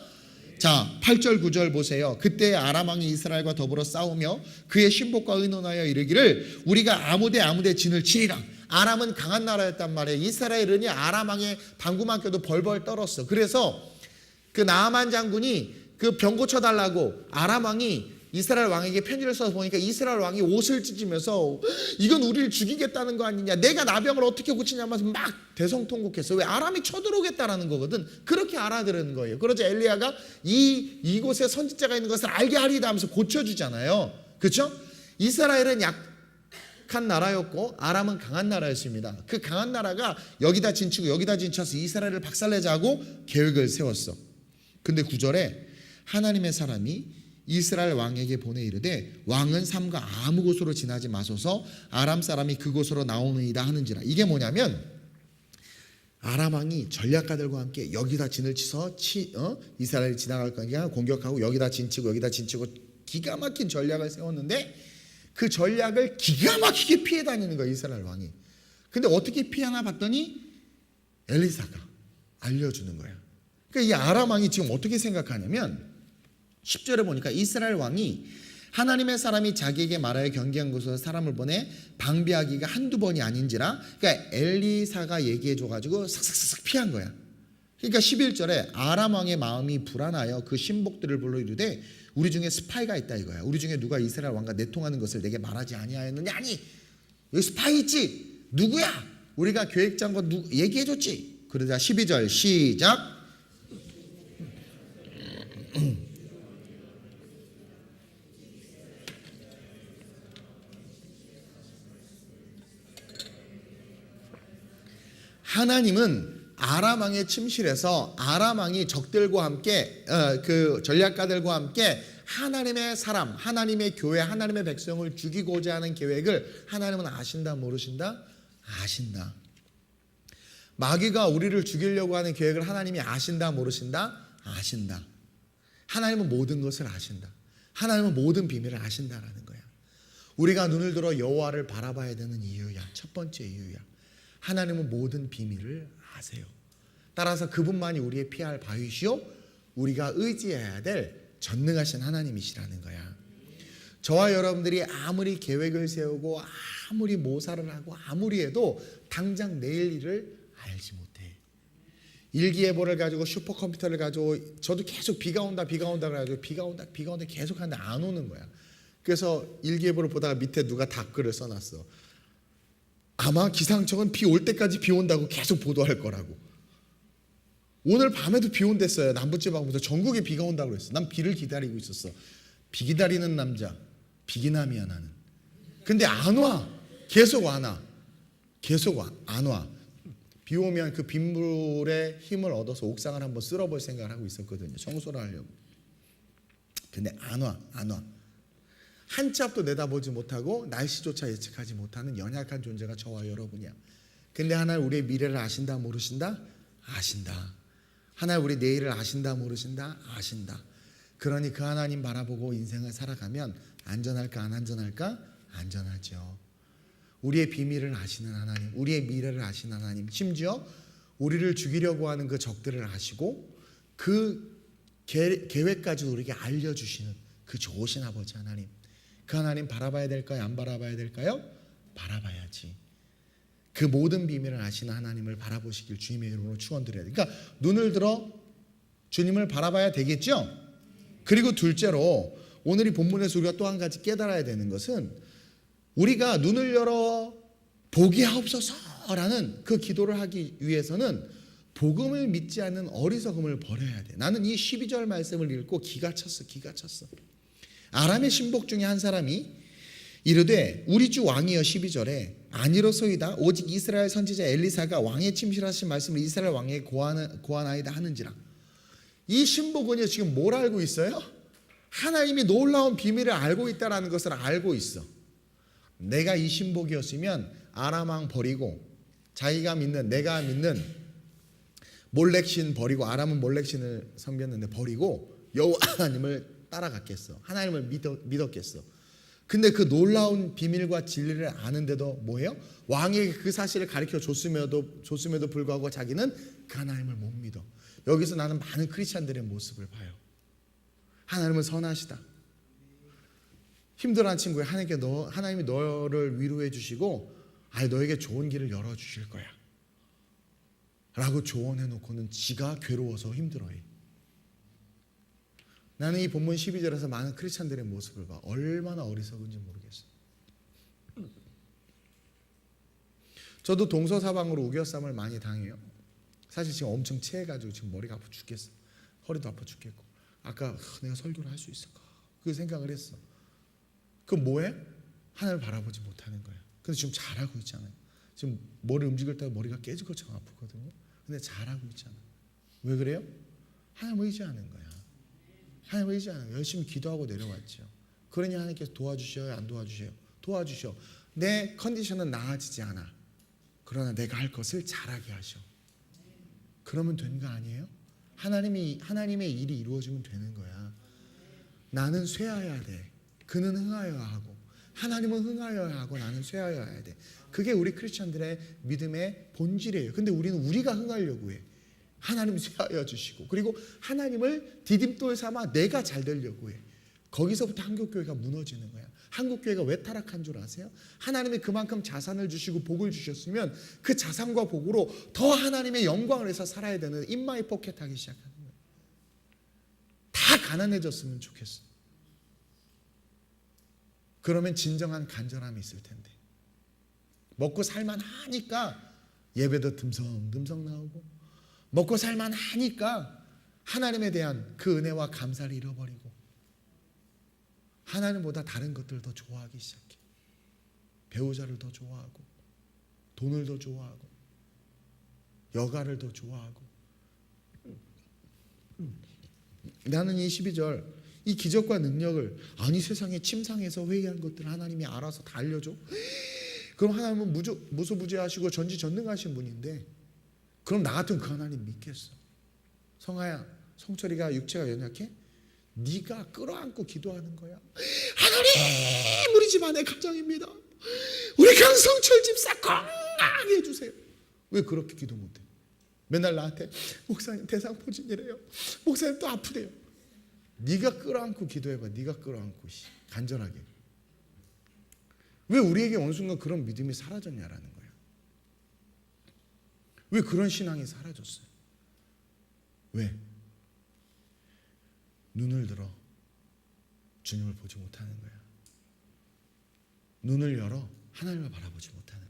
자, 8절 9절 보세요. 그때 아람 왕이 이스라엘과 더불어 싸우며 그의 신복과 의논하여 이르기를 우리가 아무데 진을 치리라. 아람은 강한 나라였단 말이에요. 이스라엘은 아람 왕의 방구만 껴도 벌벌 떨었어. 그래서 그 나아만 장군이 그 병 고쳐달라고 아람 왕이 이스라엘 왕에게 편지를 써서 보니까 이스라엘 왕이 옷을 찢으면서 이건 우리를 죽이겠다는 거 아니냐, 내가 나병을 어떻게 고치냐면서 막 대성통곡했어. 왜? 아람이 쳐들어오겠다라는 거거든. 그렇게 알아들은 거예요. 그러자 엘리야가 이곳에 선지자가 있는 것을 알게 하리다 하면서 고쳐주잖아요. 그렇죠? 이스라엘은 약한 나라였고 아람은 강한 나라였습니다. 그 강한 나라가 여기다 진치고 여기다 진쳐서 이스라엘을 박살내자고 계획을 세웠어. 근데 9절에 하나님의 사람이 이스라엘 왕에게 보내 이르되 왕은 삼가 아무 곳으로 지나지 마소서 아람 사람이 그곳으로 나오느이다 하는지라. 이게 뭐냐면 아람 왕이 전략가들과 함께 여기다 진을 치서 이스라엘이 지나갈 거니까 공격하고 여기다 진치고 여기다 진치고 기가 막힌 전략을 세웠는데 그 전략을 기가 막히게 피해 다니는 거야 이스라엘 왕이. 근데 어떻게 피하나 봤더니 엘리사가 알려주는 거야. 그러니까 이 아람 왕이 지금 어떻게 생각하냐면 10절에 보니까 이스라엘 왕이 하나님의 사람이 자기에게 말하여 경계한 곳으로 사람을 보내 방비하기가 한두 번이 아닌지라. 그러니까 엘리사가 얘기해줘가지고 싹싹싹 피한 거야. 그러니까 11절에 아람 왕의 마음이 불안하여 그 신복들을 불러 이르되 우리 중에 스파이가 있다 이거야. 우리 중에 누가 이스라엘 왕과 내통하는 것을 내게 말하지 아니하였느냐. 아니 여기 스파이 있지. 누구야? 우리가 계획장과 얘기해줬지. 그러자 12절 시작. 하나님은 아람 왕의 침실에서 아람 왕이 적들과 함께 그 전략가들과 함께 하나님의 사람, 하나님의 교회, 하나님의 백성을 죽이고자 하는 계획을 하나님은 아신다 모르신다? 아신다. 마귀가 우리를 죽이려고 하는 계획을 하나님이 아신다 모르신다? 아신다. 하나님은 모든 것을 아신다. 하나님은 모든 비밀을 아신다라는 거야. 우리가 눈을 들어 여호와를 바라봐야 되는 이유야. 첫 번째 이유야. 하나님은 모든 비밀을 아세요. 따라서 그분만이 우리의 피할 바위시오 우리가 의지해야 될 전능하신 하나님이시라는 거야. 저와 여러분들이 아무리 계획을 세우고 아무리 모사를 하고 아무리 해도 당장 내일 일을 알지 못해. 일기예보를 가지고 슈퍼컴퓨터를 가지고 저도 계속 비가 온다 그래가지고 비가 온다 계속 하는데 안 오는 거야. 그래서 일기예보를 보다가 밑에 누가 답글을 써놨어. 아마 기상청은 비 올 때까지 비 온다고 계속 보도할 거라고. 오늘 밤에도 비 온댔어요. 남부지방부터 전국에 비가 온다고 그랬어. 난 비를 기다리고 있었어. 비 기다리는 남자 비기남이야 나는. 근데 안 와. 계속 안 와. 계속 안 와. 비 오면 그 빗물의 힘을 얻어서 옥상을 한번 쓸어볼 생각을 하고 있었거든요. 청소를 하려고. 근데 안 와. 한 치 앞도 내다보지 못하고 날씨조차 예측하지 못하는 연약한 존재가 저와 여러분이야. 근데 하나님 우리의 미래를 아신다 모르신다? 아신다. 하나님 우리 내일을 아신다 모르신다? 아신다. 그러니 그 하나님 바라보고 인생을 살아가면 안전할까 안 안전할까? 안전하죠. 우리의 비밀을 아시는 하나님, 우리의 미래를 아시는 하나님, 심지어 우리를 죽이려고 하는 그 적들을 아시고 그 계획까지 우리에게 알려주시는 그 좋으신 아버지 하나님. 그 하나님 바라봐야 될까요? 안 바라봐야 될까요? 바라봐야지. 그 모든 비밀을 아시는 하나님을 바라보시길 주님의 이름으로 축원드려야 돼요. 그러니까 눈을 들어 주님을 바라봐야 되겠죠? 그리고 둘째로 오늘 이 본문에서 우리가 또 한 가지 깨달아야 되는 것은 우리가 눈을 열어 보게 하옵소서라는 그 기도를 하기 위해서는 복음을 믿지 않는 어리석음을 버려야 돼. 나는 이 12절 말씀을 읽고 기가 찼어. 아람의 신복 중에 한 사람이 이르되 우리 주 왕이여 12절에 아니로소이다. 오직 이스라엘 선지자 엘리사가 왕의 침실하신 말씀을 이스라엘 왕에게 고하나이다 하는지라. 이 신복은요 지금 뭘 알고 있어요? 하나님이 놀라운 비밀을 알고 있다라는 것을 알고 있어. 내가 이 신복이었으면 아람 왕 버리고 자기가 믿는 내가 믿는 몰렉신 버리고 아람은 몰렉신을 섬겼는데 버리고 여호와 하나님을 따라갔겠어. 하나님을 믿었겠어. 근데 그 놀라운 비밀과 진리를 아는데도 뭐예요? 왕에게 그 사실을 가르쳐 줬음에도 불구하고 자기는 그 하나님을 못 믿어. 여기서 나는 많은 크리스찬들의 모습을 봐요. 하나님은 선하시다. 힘들어한 친구야. 하나님이 너를 위로해 주시고 너에게 좋은 길을 열어주실 거야 라고 조언해 놓고는 지가 괴로워서 힘들어해. 나는 이 본문 12절에서 많은 크리스찬들의 모습을 봐. 얼마나 어리석은지 모르겠어. 저도 동서사방으로 우겨쌈을 많이 당해요. 사실 지금 엄청 체해가지고 지금 머리가 아파 죽겠어. 허리도 아파 죽겠고. 아까 내가 설교를 할 수 있을까? 그 생각을 했어. 그럼 뭐해? 하나님을 바라보지 못하는 거야. 근데 지금 잘하고 있잖아요. 지금 머리 움직일 때 머리가 깨질 것처럼 아프거든요. 근데 잘하고 있잖아. 왜 그래요? 하나님 의지하는 거야. 하나님 의지하는 거야. 열심히 기도하고 내려왔죠. 그러니 하나님께서 도와주셔요? 안 도와주셔요? 도와주셔. 내 컨디션은 나아지지 않아. 그러나 내가 할 것을 잘하게 하셔. 그러면 되는 거 아니에요? 하나님의 일이 이루어지면 되는 거야. 나는 쇠하여야 돼. 그는 흥하여야 하고 하나님은 흥하여야 하고 나는 쇠하여야 돼. 그게 우리 크리스천들의 믿음의 본질이에요. 근데 우리는 우리가 흥하려고 해. 하나님 쇠하여 주시고 그리고 하나님을 디딤돌 삼아 내가 잘 되려고 해. 거기서부터 한국교회가 무너지는 거야. 한국교회가 왜 타락한 줄 아세요? 하나님이 그만큼 자산을 주시고 복을 주셨으면 그 자산과 복으로 더 하나님의 영광을 위해서 살아야 되는 인마이 포켓하기 시작하는 거예요. 다 가난해졌으면 좋겠어. 그러면 진정한 간절함이 있을 텐데. 먹고 살만하니까 예배도 듬성듬성 나오고 먹고 살만하니까 하나님에 대한 그 은혜와 감사를 잃어버리고 하나님보다 다른 것들을 더 좋아하기 시작해. 배우자를 더 좋아하고 돈을 더 좋아하고 여가를 더 좋아하고. 나는 이 12절 이 기적과 능력을 아니 세상에 침상에서 회의한 것들을 하나님이 알아서 다 알려줘? 그럼 하나님은 무소부지하시고 전지전능하신 분인데 그럼 나 같으면 그 하나님 믿겠어? 성아야, 성철이가 육체가 연약해? 네가 끌어안고 기도하는 거야. 하나님 우리 집안의 가정입니다. 우리 강성철 집사 건강하게 해주세요. 왜 그렇게 기도 못해? 맨날 나한테 목사님 대상포진이래요. 목사님 또 아프대요. 네가 끌어안고 기도해봐. 네가 끌어안고 간절하게. 왜 우리에게 어느 순간 그런 믿음이 사라졌냐라는 거야. 왜 그런 신앙이 사라졌어요? 왜? 눈을 들어 주님을 보지 못하는 거야. 눈을 열어 하나님을 바라보지 못하는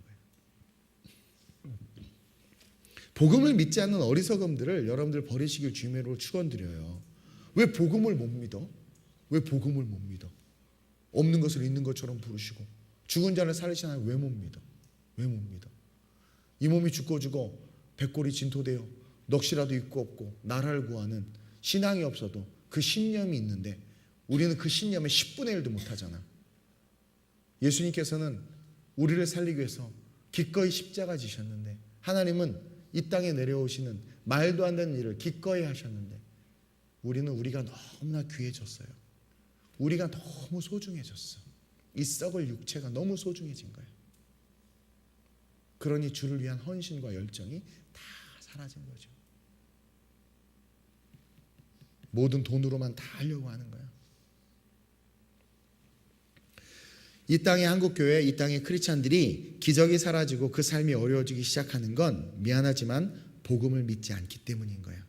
거야. 복음을 믿지 않는 어리석음들을 여러분들 버리시길 주님으로 축원드려요. 왜 복음을 못 믿어? 왜 복음을 못 믿어? 없는 것을 있는 것처럼 부르시고 죽은 자를 살리시는 하나님 왜 못 믿어? 왜 못 믿어? 이 몸이 죽고 백골이 진토되어 넋이라도 있고 없고 나라를 구하는 신앙이 없어도 그 신념이 있는데 우리는 그 신념의 10분의 1도 못하잖아. 예수님께서는 우리를 살리기 위해서 기꺼이 십자가 지셨는데 하나님은 이 땅에 내려오시는 말도 안 되는 일을 기꺼이 하셨는데 우리는 우리가 너무나 귀해졌어요. 우리가 너무 소중해졌어. 이 썩을 육체가 너무 소중해진 거예요. 그러니 주를 위한 헌신과 열정이 다 사라진 거죠. 모든 돈으로만 다 하려고 하는 거야. 이 땅의 한국교회, 이 땅의 크리스찬들이 기적이 사라지고 그 삶이 어려워지기 시작하는 건 미안하지만 복음을 믿지 않기 때문인 거야.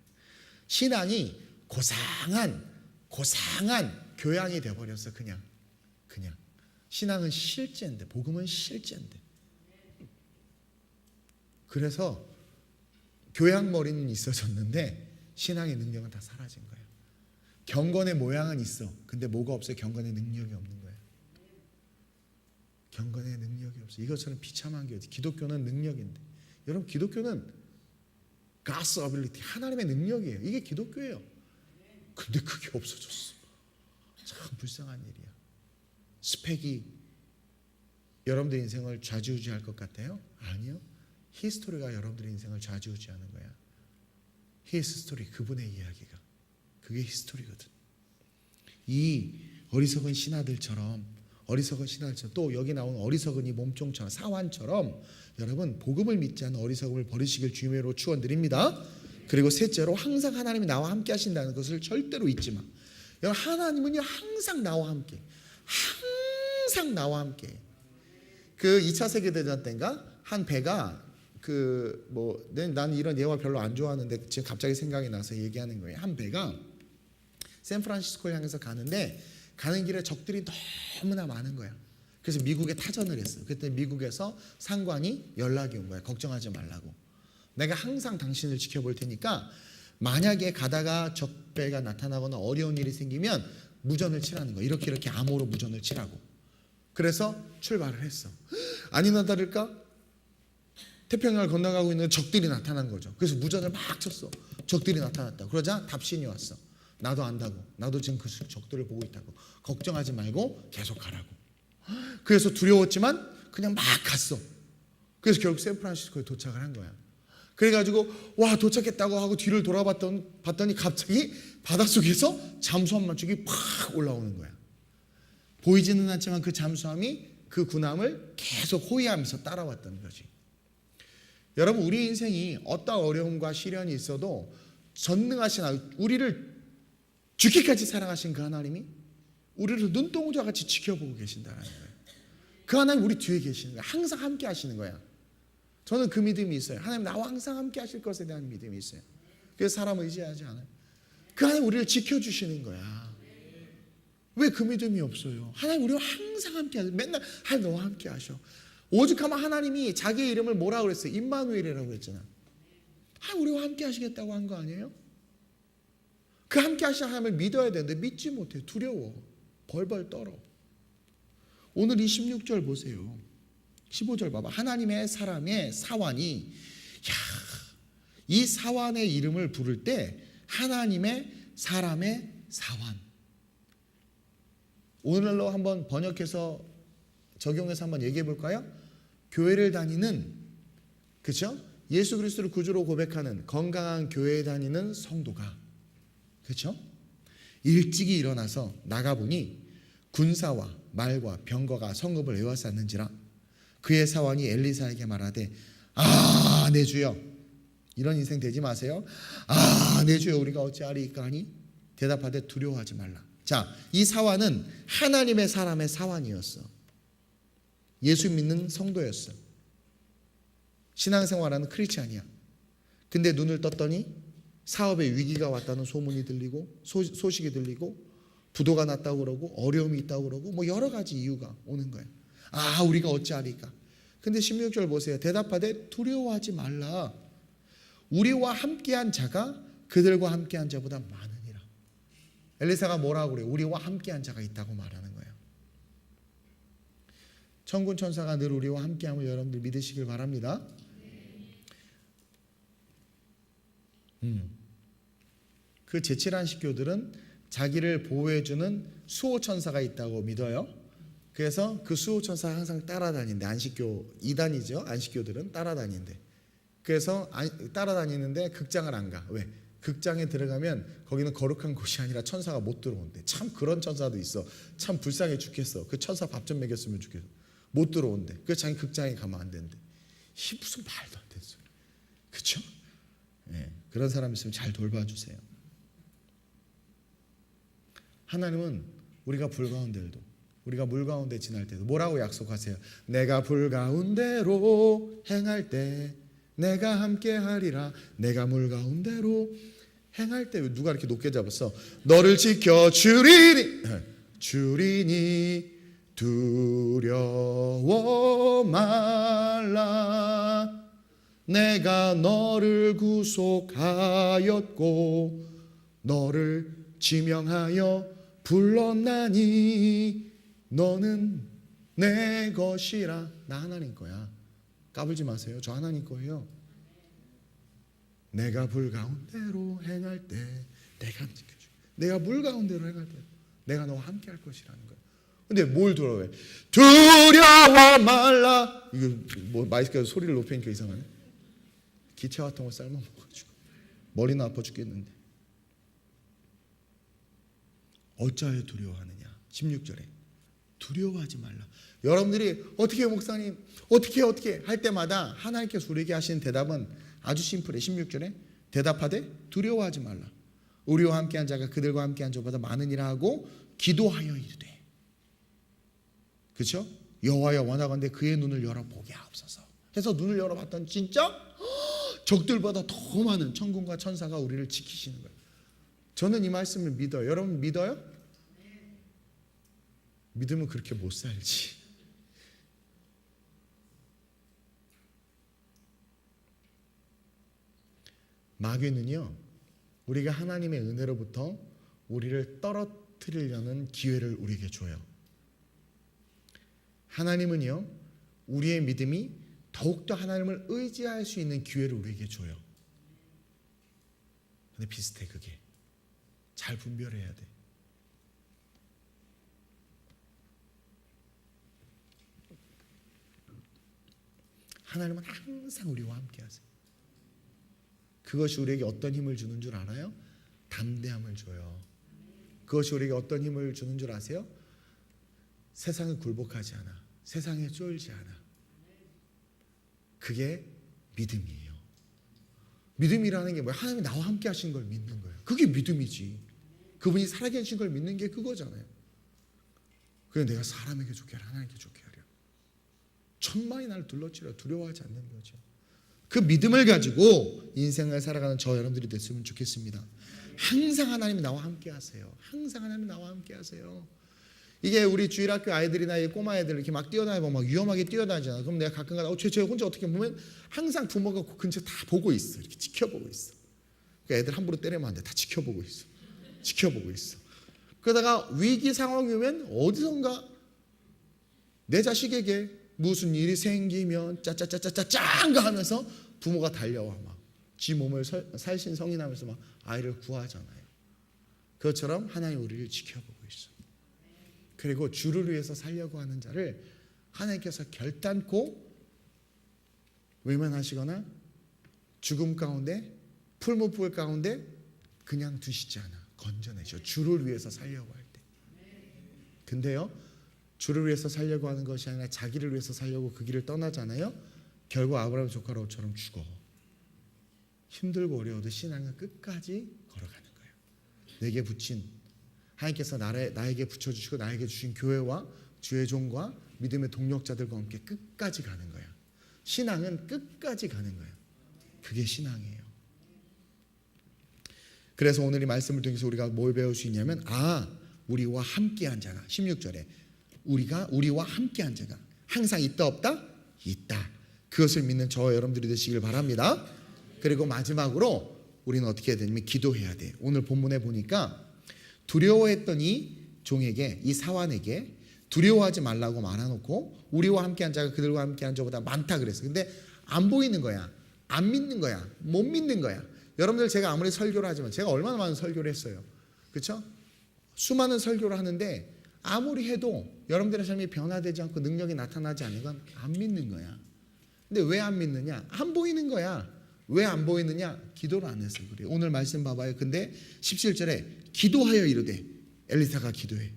신앙이 고상한 교양이 돼버렸어. 그냥 신앙은 실제인데 복음은 실제인데. 그래서 교양머리는 있어졌는데 신앙의 능력은 다 사라진 거예요. 경건의 모양은 있어. 근데 뭐가 없어요? 경건의 능력이 없는 거예요. 경건의 능력이 없어. 이것처럼 비참한 게 어디? 기독교는 능력인데. 여러분 기독교는 God's ability, 하나님의 능력이에요. 이게 기독교예요. 근데 그게 없어졌어. 참 불쌍한 일이야. 스펙이 여러분들 인생을 좌지우지할 것 같아요? 아니요. 히스토리가 여러분들의 인생을 좌지우지하는 거야. 히스토리, 그분의 이야기가. 그게 히스토리거든. 이 어리석은 신하들처럼 또 여기 나온 어리석은 이 몸종처럼 사환처럼 여러분 복음을 믿지 않는 어리석음을 버리시길 주님으로 축원드립니다. 그리고 셋째로 항상 하나님이 나와 함께 하신다는 것을 절대로 잊지 마. 여러분 하나님은요 항상 나와 함께, 항상 나와 함께. 그 2차 세계대전 때인가 한 배가 난 이런 예화 별로 안 좋아하는데 지금 갑자기 생각이 나서 얘기하는 거예요. 한 배가 샌프란시스코를 향해서 가는데 가는 길에 적들이 너무나 많은 거야. 그래서 미국에 타전을 했어. 그때 미국에서 상관이 연락이 온 거야. 걱정하지 말라고. 내가 항상 당신을 지켜볼 테니까 만약에 가다가 적배가 나타나거나 어려운 일이 생기면 무전을 치라는 거야. 이렇게 암호로 무전을 치라고. 그래서 출발을 했어. 아니나 다를까 태평양을 건너가고 있는 적들이 나타난 거죠. 그래서 무전을 막 쳤어. 적들이 나타났다. 그러자 답신이 왔어. 나도 안다고. 나도 지금 그 적들을 보고 있다고. 걱정하지 말고 계속 가라고. 그래서 두려웠지만 그냥 막 갔어. 그래서 결국 샌프란시스코에 도착을 한 거야. 그래가지고 와 도착했다고 하고 뒤를 돌아봤더니 갑자기 바닷속에서 잠수함 맞추기 팍 올라오는 거야. 보이지는 않지만 그 잠수함이 그 군함을 계속 호위하면서 따라왔다는 거지. 여러분 우리 인생이 어떤 어려움과 시련이 있어도 전능하신 우리를 죽기까지 사랑하신 그 하나님이 우리를 눈동자 같이 지켜보고 계신다는 거예요. 그 하나님 우리 뒤에 계시는 거예요. 항상 함께 하시는 거야. 저는 그 믿음이 있어요. 하나님 나와 항상 함께 하실 것에 대한 믿음이 있어요. 그래서 사람을 의지하지 않아요. 그 하나님 우리를 지켜주시는 거야. 왜 그 믿음이 없어요? 하나님 우리와 항상 함께 하셔. 맨날 하나님 너와 함께 하셔. 오죽하면 하나님이 자기의 이름을 뭐라고 그랬어요? 임마누엘이라고 그랬잖아. 하나님 우리와 함께 하시겠다고 한 거 아니에요? 그 함께 하시는 하나님을 믿어야 되는데 믿지 못해. 두려워. 벌벌 떨어. 오늘 이 16절 보세요. 15절 봐봐. 하나님의 사람의 사환이 이 사환의 이름을 부를 때 하나님의 사람의 사환. 오늘날로 한번 번역해서 적용해서 한번 얘기해 볼까요? 교회를 다니는 그렇죠? 예수 그리스도를 구주로 고백하는 건강한 교회에 다니는 성도가 그렇죠? 일찍이 일어나서 나가보니 군사와 말과 병거가 성읍을 에워쌌는지라 그의 사환이 엘리사에게 말하되 내 주여 이런 인생 되지 마세요. 내 주여 우리가 어찌하리이까 하니 대답하되 두려워하지 말라. 자, 이 사환은 하나님의 사람의 사환이었어. 예수 믿는 성도였어. 신앙생활하는 크리스찬이야. 근데 눈을 떴더니 사업에 위기가 왔다는 소문이 들리고 소식이 들리고 부도가 났다고 그러고 어려움이 있다고 그러고 뭐 여러 가지 이유가 오는 거야. 우리가 어찌하리까. 근데 16절 보세요. 대답하되 두려워하지 말라. 우리와 함께한 자가 그들과 함께한 자보다 많으니라. 엘리사가 뭐라고 그래요? 우리와 함께한 자가 있다고 말하는 거예요. 천군 천사가 늘 우리와 함께함을 여러분들 믿으시길 바랍니다. 그 제칠한 식교들은 자기를 보호해주는 수호천사가 있다고 믿어요. 그래서 그 수호천사가 항상 따라다닌대. 안식교 이단이죠. 안식교들은 따라다닌대. 그래서 따라다니는데 극장을 안 가. 왜? 극장에 들어가면 거기는 거룩한 곳이 아니라 천사가 못 들어온대. 참 그런 천사도 있어. 참 불쌍해 죽겠어. 그 천사 밥 좀 먹였으면 좋겠어. 못 들어온대. 그래서 자기 극장에 가면 안 된대. 이 무슨 말도 안 되는 소리. 그렇죠? 네, 그런 사람 있으면 잘 돌봐주세요. 하나님은 우리가 불 가운데도 우리가 물 가운데 지날 때도 뭐라고 약속하세요? 내가 불 가운데로 행할 때 내가 함께 하리라. 내가 물 가운데로 행할 때 누가 이렇게 높게 잡았어? 너를 지켜주리니 두려워 말라. 내가 너를 구속하였고 너를 지명하여 불렀나니 너는 내 것이라. 나 하나님 거야. 까불지 마세요. 저 하나님 거예요. 내가 불 가운데로 행할 때 내가 지켜줘. 내가 물 가운데로 행할 때 내가 너와 함께 할 것이라는 거야. 근데 뭘 두려워해? 두려워 말라. 이거 뭐 마이크에서 소리를 높이니까 이상하네. 기차 같은 거 삶아 먹어가지고 머리는 아파 죽겠는데. 어찌하여 두려워하느냐? 16절에 두려워하지 말라. 여러분들이 어떻게 목사님 어떻게 할 때마다 하나님께서 우리에게 하시는 대답은 아주 심플해. 16절에 대답하되 두려워하지 말라. 우리와 함께한 자가 그들과 함께한 자보다 많으니라 하고 기도하여 이르되. 그렇죠? 여호와여 원하건대 그의 눈을 열어보게 하옵소서. 해서 눈을 열어봤더니 진짜 적들보다 더 많은 천군과 천사가 우리를 지키시는 거예요. 저는 이 말씀을 믿어요. 여러분 믿어요? 믿으면 그렇게 못 살지. 마귀는요, 우리가 하나님의 은혜로부터 우리를 떨어뜨리려는 기회를 우리에게 줘요. 하나님은요, 우리의 믿음이 더욱더 하나님을 의지할 수 있는 기회를 우리에게 줘요. 근데 비슷해. 그게 잘 분별해야 돼. 하나님은 항상 우리와 함께 하세요. 그것이 우리에게 어떤 힘을 주는 줄 알아요? 담대함을 줘요. 그것이 우리에게 어떤 힘을 주는 줄 아세요? 세상을 굴복하지 않아. 세상에 쫄지 않아. 그게 믿음이에요. 믿음이라는 게 뭐야? 하나님이 나와 함께 하신 걸 믿는 거예요. 그게 믿음이지. 그분이 살아계신 걸 믿는 게 그거잖아요. 그래 내가 사람에게 좋게 하라, 하나님께 좋게 하려. 천만이 나를 둘러치려 두려워하지 않는 거죠. 그 믿음을 가지고 인생을 살아가는 저 여러분들이 됐으면 좋겠습니다. 항상 하나님이 나와 함께 하세요. 항상 하나님이 나와 함께 하세요. 이게 우리 주일학교 아이들이나 이 꼬마 애들 이렇게 막 뛰어다니고 막 위험하게 뛰어다니잖아. 그럼 내가 가끔가다 쟤 혼자 어떻게 보면 항상 부모가 그 근처 다 보고 있어. 이렇게 지켜보고 있어. 그러니까 애들 함부로 때리면 안 돼. 다 지켜보고 있어. 지켜보고 있어. 그러다가 위기 상황이 오면 어디선가 내 자식에게 무슨 일이 생기면 짜짜짜짜짠가 하면서 부모가 달려와 막 지 몸을 살신성인하면서 막 아이를 구하잖아요. 그것처럼 하나님 우리를 지켜보고 있어. 그리고 주를 위해서 살려고 하는 자를 하나님께서 결단코 외면하시거나 죽음 가운데 풀무불 가운데 그냥 두시지 않아. 건져내죠. 주를 위해서 살려고 할 때. 근데요, 주를 위해서 살려고 하는 것이 아니라 자기를 위해서 살려고 그 길을 떠나잖아요. 결국 아브라함 조카 롯처럼 죽어. 힘들고 어려워도 신앙은 끝까지 걸어가는 거예요. 내게 붙인 하나님께서 나에게 붙여주시고 나에게 주신 교회와 주의 종과 믿음의 동력자들과 함께 끝까지 가는 거예요. 신앙은 끝까지 가는 거예요. 그게 신앙이에요. 그래서 오늘 이 말씀을 통해서 우리가 뭘 배울 수 있냐면 우리와 함께한 자가 16절에 우리와 함께한 자가 항상 있다 없다? 있다. 그것을 믿는 저와 여러분들이 되시길 바랍니다. 그리고 마지막으로 우리는 어떻게 해야 되냐면 기도해야 돼. 오늘 본문에 보니까 두려워했던 이 종에게 이 사환에게 두려워하지 말라고 말해놓고 우리와 함께한 자가 그들과 함께한 자보다 많다 그랬어. 근데 안 보이는 거야. 안 믿는 거야. 못 믿는 거야. 여러분들 제가 아무리 설교를 하지만 제가 얼마나 많은 설교를 했어요. 그렇죠? 수많은 설교를 하는데 아무리 해도 여러분들의 삶이 변화되지 않고 능력이 나타나지 않는 건 안 믿는 거야. 근데 왜 안 믿느냐? 안 보이는 거야. 왜 안 보이느냐? 기도를 안 해서 그래. 오늘 말씀 봐봐요. 근데 17절에 기도하여 이르되 엘리사가 기도해.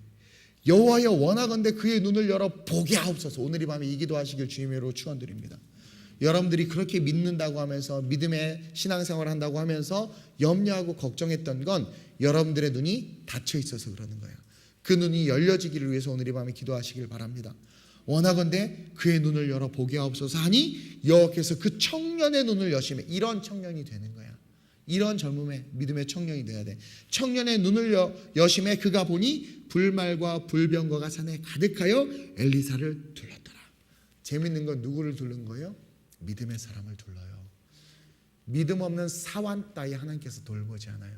여호와여 원하건대 그의 눈을 열어 보게 하옵소서. 오늘 이 밤에 이 기도하시길 주님으로 축원드립니다. 여러분들이 그렇게 믿는다고 하면서 믿음의 신앙생활을 한다고 하면서 염려하고 걱정했던 건 여러분들의 눈이 닫혀 있어서 그러는 거예요. 그 눈이 열려지기를 위해서 오늘 이 밤에 기도하시길 바랍니다. 원하건대 그의 눈을 열어 보게 하옵소서 하니 여호와께서 그 청년의 눈을 여시매. 이런 청년이 되는 거야. 이런 젊음의 믿음의 청년이 돼야 돼. 청년의 눈을 여심에 그가 보니 불말과 불병거가 산에 가득하여 엘리사를 둘렀더라. 재밌는 건 누구를 둘른 거예요? 믿음의 사람을 둘러요. 믿음 없는 사환 따위 하나님께서 돌보지 않아요.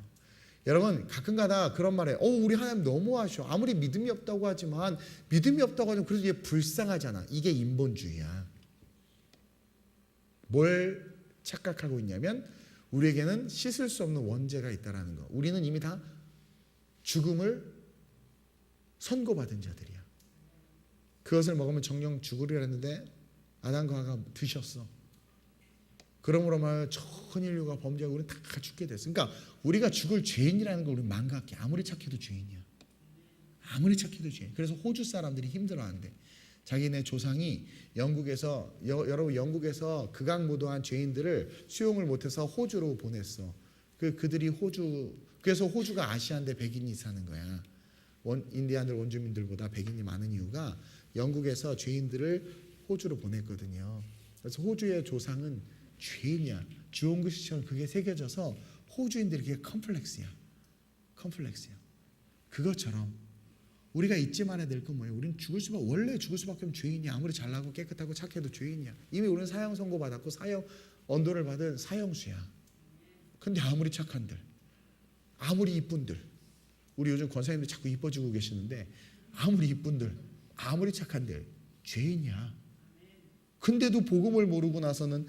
여러분 가끔가다 그런 말에 우리 하나님 너무하셔. 아무리 믿음이 없다고 하지만 그래도 얘 불쌍하잖아. 이게 인본주의야. 뭘 착각하고 있냐면 우리에게는 씻을 수 없는 원죄가 있다라는 거. 우리는 이미 다 죽음을 선고받은 자들이야. 그것을 먹으면 정령 죽으리라 했는데 아담과 하와가 드셨어. 그러므로 말 전 인류가 범죄하고 우리는 다 죽게 됐어. 그러니까 우리가 죽을 죄인이라는 걸 우리는 망각해. 아무리 착해도 죄인이야. 아무리 착해도 죄인. 그래서 호주 사람들이 힘들어한대. 자기네 조상이 여러분 영국에서 극악무도한 죄인들을 수용을 못해서 호주로 보냈어. 그들이 그래서 호주가 아시아인데 백인이 사는 거야. 인디안들 원주민들보다 백인이 많은 이유가 영국에서 죄인들을 호주로 보냈거든요. 그래서 호주의 조상은 죄인이야. 주홍글씨처럼 그게 새겨져서 호주인들이 그게 컴플렉스야. 그것처럼 우리가 잊지 말아야 될 건 뭐예요? 우리는 원래 죽을 수밖에 없는 죄인이야. 아무리 잘나고 깨끗하고 착해도 죄인이야. 이미 우리는 사형 선고 받았고 언도를 받은 사형수야. 근데 아무리 착한들, 아무리 이쁜들, 우리 요즘 권사님들 자꾸 이뻐지고 계시는데 아무리 이쁜들, 아무리 착한들 죄인이야. 근데도 복음을 모르고 나서는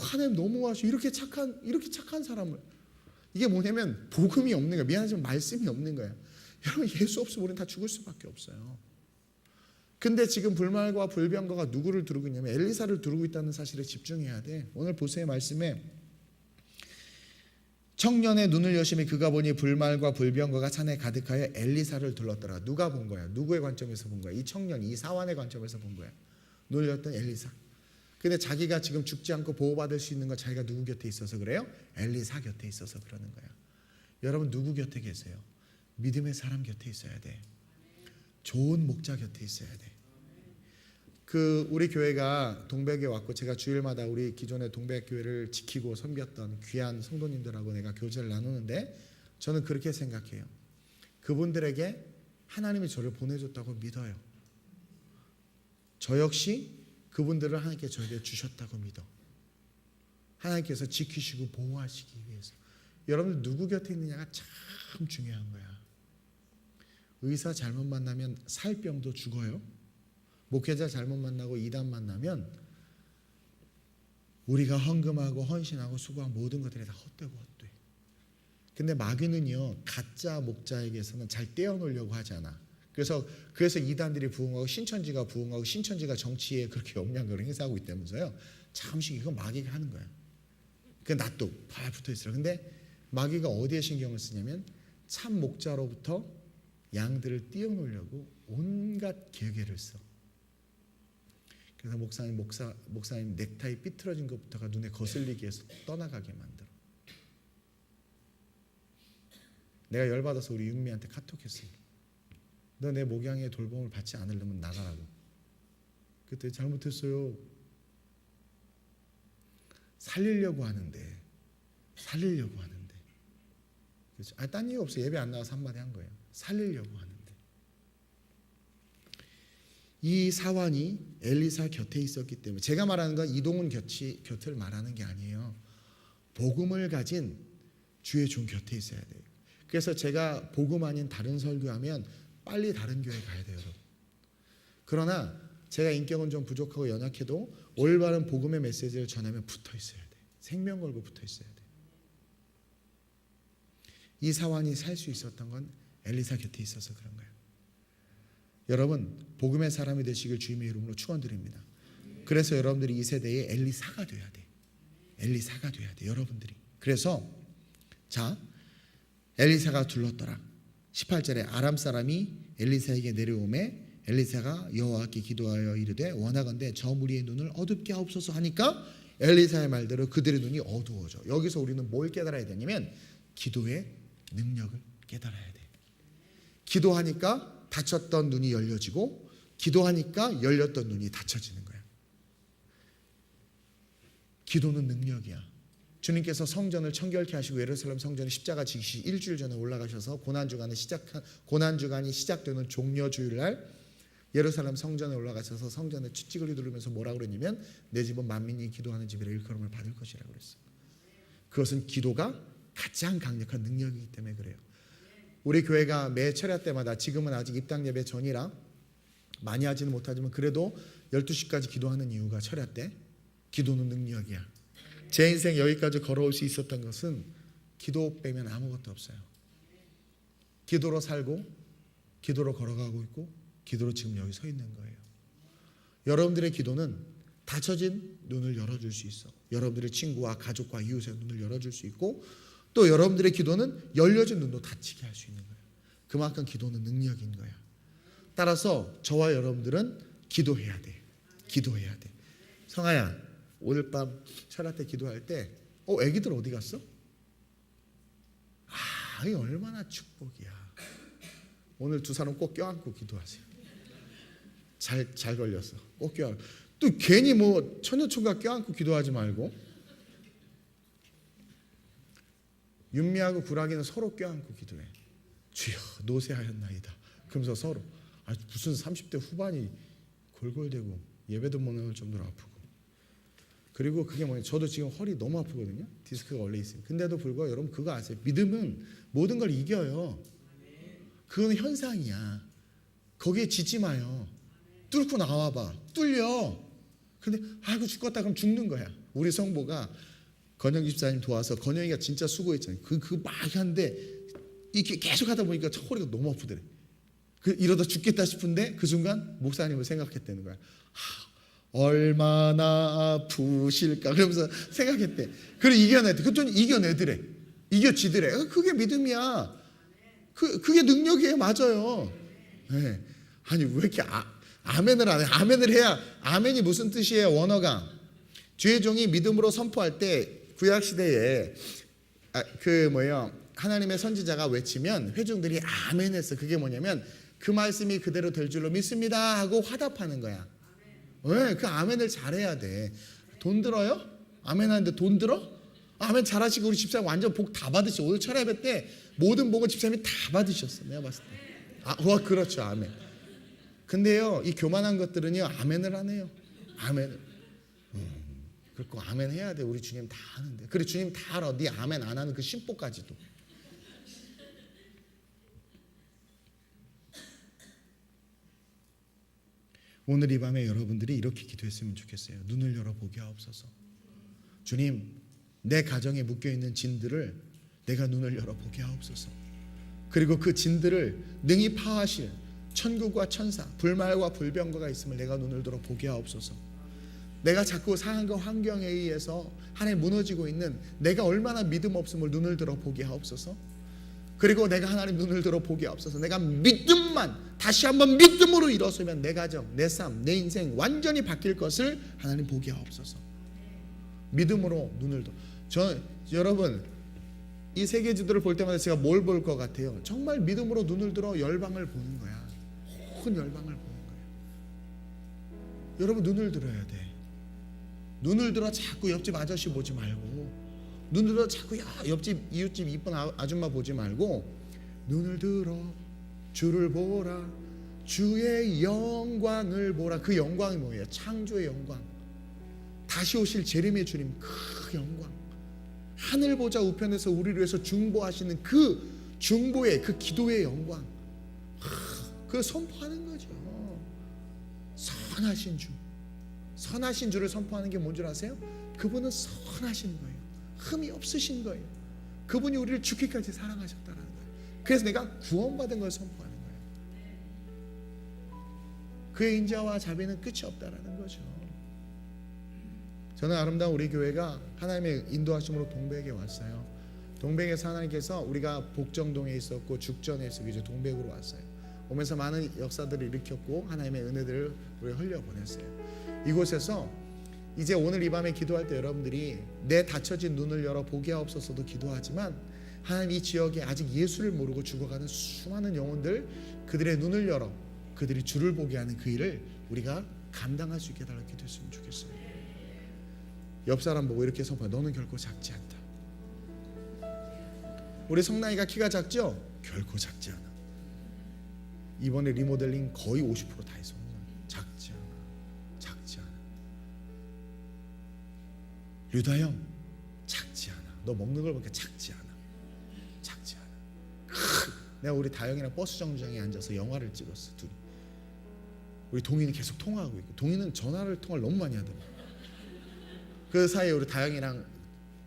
하나님 너무하셔. 이렇게 착한 사람을. 이게 뭐냐면 복음이 없는 거야. 미안하지만 말씀이 없는 거야. 여러분 예수 없으면 우리는 다 죽을 수밖에 없어요. 근데 지금 불말과 불병거가 누구를 두르고 있냐면 엘리사를 두르고 있다는 사실에 집중해야 돼. 오늘 보세요. 말씀에 청년의 눈을 여심히 그가 보니 불말과 불병거가 산에 가득하여 엘리사를 둘렀더라. 누가 본 거야? 누구의 관점에서 본 거야? 이 청년, 이 사환의 관점에서 본 거야. 눈을 열었던 엘리사. 근데 자기가 지금 죽지 않고 보호받을 수 있는 건 자기가 누구 곁에 있어서 그래요? 엘리사 곁에 있어서 그러는 거야. 여러분 누구 곁에 계세요? 믿음의 곁에 있어야 돼. 좋은 목자 곁에 있어야 돼. 우리 교회가 동백에 왔고 제가 주일마다 우리 기존의 동백교회를 지키고 섬겼던 귀한 성도님들하고 내가 교제를 나누는데 저는 그렇게 생각해요. 그분들에게 하나님이 저를 보내줬다고 믿어요. 저 역시 그분들을 하나님께 저에게 주셨다고 믿어. 하나님께서 지키시고 보호하시기 위해서. 여러분들 누구 곁에 있느냐가 참 중요한 거야. 의사 잘못 만나면 살병도 죽어요. 목회자 잘못 만나고 이단 만나면 우리가 헌금하고 헌신하고 수고한 모든 것들이 다 헛되고 헛돼. 근데 마귀는요 가짜 목자에게서는 잘 떼어놓으려고 하잖아. 그래서 이단들이 부흥하고 신천지가 부흥하고 신천지가 정치에 그렇게 영향력을 행사하고 있다면서요. 잠시 이거 마귀가 하는 거야. 그 낫도 발 붙어 있어요. 근데 마귀가 어디에 신경을 쓰냐면 참 목자로부터 양들을 띄워놓으려고 온갖 계획을 써. 그래서 목사님 넥타이 삐뚤어진 것부터가 눈에 거슬리게 해서 떠나가게 만들어. 내가 열받아서 우리 육미한테 카톡했어요. 너 내 목양의 돌봄을 받지 않으려면 나가라고. 그때 잘못했어요. 살리려고 하는데. 그렇죠? 딴 이유 없어. 예배 안 나와서 한마디 한 거예요. 살리려고 하는데. 이 사환이 엘리사 곁에 있었기 때문에 제가 말하는 건 이동훈 곁을 말하는 게 아니에요. 복음을 가진 주의 종 곁에 있어야 돼요. 그래서 제가 복음 아닌 다른 설교하면 빨리 다른 교회 가야 돼요, 여러분. 그러나 제가 인격은 좀 부족하고 연약해도 올바른 복음의 메시지를 전하면 붙어 있어야 돼. 생명 걸고 붙어 있어야 돼. 이 사환이 살 수 있었던 건 엘리사 곁에 있어서 그런 거예요. 여러분 복음의 사람이 되시길 주님의 이름으로 축원드립니다. 그래서 여러분들이 이 세대에 엘리사가 돼야 돼. 여러분들이. 그래서 엘리사가 둘렀더라. 18절에 아람 사람이 엘리사에게 내려오매 엘리사가 여호와께 기도하여 이르되 원하건대 저 무리의 눈을 어둡게 하옵소서 하니까 엘리사의 말대로 그들의 눈이 어두워져. 여기서 우리는 뭘 깨달아야 되냐면 기도의 능력을 깨달아야 돼. 기도하니까 닫혔던 눈이 열려지고 기도하니까 열렸던 눈이 닫혀지는 거야. 기도는 능력이야. 주님께서 성전을 청결케 하시고 예루살렘 성전에 십자가 지기시 일주일 전에 올라가셔서 고난주간이 시작되는 종려주일날 예루살렘 성전에 올라가셔서 성전에 칡찍을 두르면서 뭐라고 그랬냐면 내 집은 만민이 기도하는 집이라 일컬음을 받을 것이라고 그랬어. 그것은 기도가 가장 강력한 능력이기 때문에 그래요. 우리 교회가 매 철야 때마다, 지금은 아직 입당 예배 전이라 많이 하지는 못하지만 그래도 12시까지 기도하는 이유가 철야 때 기도는 능력이야. 제 인생 여기까지 걸어올 수 있었던 것은 기도 빼면 아무것도 없어요. 기도로 살고 기도로 걸어가고 있고 기도로 지금 여기 서 있는 거예요. 여러분들의 기도는 닫혀진 눈을 열어줄 수 있어. 여러분들의 친구와 가족과 이웃의 눈을 열어줄 수 있고, 또 여러분들의 기도는 열려진 눈도 닫히게 할 수 있는 거예요. 그만큼 기도는 능력인 거야. 따라서 저와 여러분들은 기도해야 돼. 기도해야 돼. 성아야, 오늘 밤 철야 때 기도할 때 애기들 어디 갔어? 이게 얼마나 축복이야. 오늘 두 사람 꼭 껴안고 기도하세요. 잘 걸렸어. 꼭 껴안고. 또 괜히 뭐 처녀총각 껴안고 기도하지 말고. 윤미하고 구락이는 서로 껴안고 기도해. 주여 노쇠하였나이다. 그러면서 서로 무슨 30대 후반이 골골대고 예배도 못 나올 정도로 아프고. 그리고 그게 뭐냐, 저도 지금 허리 너무 아프거든요. 디스크가 원래 있어요. 근데도 불구하고 여러분 그거 아세요? 믿음은 모든 걸 이겨요. 그건 현상이야. 거기에 지지 마요. 뚫고 나와봐. 뚫려. 근데 아이고 죽겠다 그럼 죽는 거야. 우리 성보가 건영 집사님 도와서, 건영이가 진짜 수고했잖아요. 막 하는데 이렇게 계속 하다 보니까 허리가 너무 아프더래. 이러다 죽겠다 싶은데 그 순간 목사님을 생각했다는 거야. 얼마나 아프실까 그러면서 생각했대. 그래 이겨냈대. 그랬더니 이겨내더래. 이겨지더래. 그게 믿음이야. 그게 능력이에요. 맞아요. 네. 아니 왜 이렇게 아멘을 안 해? 아멘을 해야. 아멘이 무슨 뜻이에요? 원어가 주의 종이 믿음으로 선포할 때 구약 시대에 하나님의 선지자가 외치면 회중들이 아멘 했어. 그게 뭐냐면 그 말씀이 그대로 될 줄로 믿습니다 하고 화답하는 거야. 왜? 그 아멘을 잘해야 돼. 돈 들어요? 아멘 하는데 돈 들어? 아멘 잘하시고 우리 집사님 완전 복 다 받으시고 오늘 철야 예배 때 모든 복을 집사님이 다 받으셨어. 내가 봤을 때. 그렇죠. 아멘. 근데요 이 교만한 것들은요 아멘을 안 해요. 아멘을. 그렇고 아멘 해야 돼. 우리 주님 다 하는데. 그래 주님 다 알아. 네 아멘 안 하는 그 심보까지도. 오늘 이 밤에 여러분들이 이렇게 기도했으면 좋겠어요. 눈을 열어보게 하옵소서. 주님, 내 가정에 묶여있는 진들을 내가 눈을 열어보게 하옵소서. 그리고 그 진들을 능히 파하실 천국과 천사, 불말과 불병거가 있음을 내가 눈을 들어 보게 하옵소서. 내가 자꾸 상황과 환경에 의해서 하나님 무너지고 있는 내가 얼마나 믿음 없음을 눈을 들어 보게 하옵소서. 그리고 내가 하나님 눈을 들어 보게 하옵소서. 내가 믿음만 다시 한번 믿음으로 일어서면 내 가정, 내 삶, 내 인생 완전히 바뀔 것을 하나님 보게 하옵소서. 믿음으로 눈을 들어. 여러분 이 세계지도를 볼 때마다 제가 뭘 볼 것 같아요? 정말 믿음으로 눈을 들어 열방을 보는 거야. 온 열방을 보는 거야. 여러분 눈을 들어야 돼. 눈을 들어 자꾸 옆집 아저씨 보지 말고, 눈을 들어 자꾸 옆집 이웃집 이쁜 아줌마 보지 말고 눈을 들어 주를 보라. 주의 영광을 보라. 그 영광이 뭐예요? 창조의 영광. 다시 오실 재림의 주님 그 영광. 하늘 보좌 우편에서 우리를 위해서 중보하시는 그 중보의 그 기도의 영광. 그걸 선포하는 거죠. 선하신 주. 선하신 주를 선포하는 게 뭔 줄 아세요? 그분은 선하신 거예요. 흠이 없으신 거예요. 그분이 우리를 죽기까지 사랑하셨다는 거예요. 그래서 내가 구원받은 걸 선포하는 거예요. 그의 인자와 자비는 끝이 없다라는 거죠. 저는 아름다운 우리 교회가 하나님의 인도하심으로 동백에 왔어요. 동백에서 하나님께서 우리가 복정동에 있었고 죽전에 있었고 이제 동백으로 왔어요. 오면서 많은 역사들을 일으켰고 하나님의 은혜들을 우리가 흘려보냈어요. 이곳에서 이제 오늘 이 밤에 기도할 때 여러분들이 내 닫혀진 눈을 열어 보게 하옵소서도 기도하지만, 하나님 이 지역에 아직 예수를 모르고 죽어가는 수많은 영혼들, 그들의 눈을 열어 그들이 주를 보게 하는 그 일을 우리가 감당할 수 있게 달라고 기도했으면 좋겠어요. 옆 사람 보고 이렇게 선포해. 너는 결코 작지 않다. 우리 성나이가 키가 작죠? 결코 작지 않아. 이번에 리모델링 거의 50%다 했어. 작지 않아. 작지 않아. 류다 형 작지 않아. 너 먹는 걸 보니까 작지 않아. 작지 않아. 내가 우리 다영이랑 버스 정류장에 앉아서 영화를 찍었어, 둘이. 우리 동희는 계속 통화하고 있고, 동희는 통화를 너무 많이 하더라고. 그 사이에 우리 다영이랑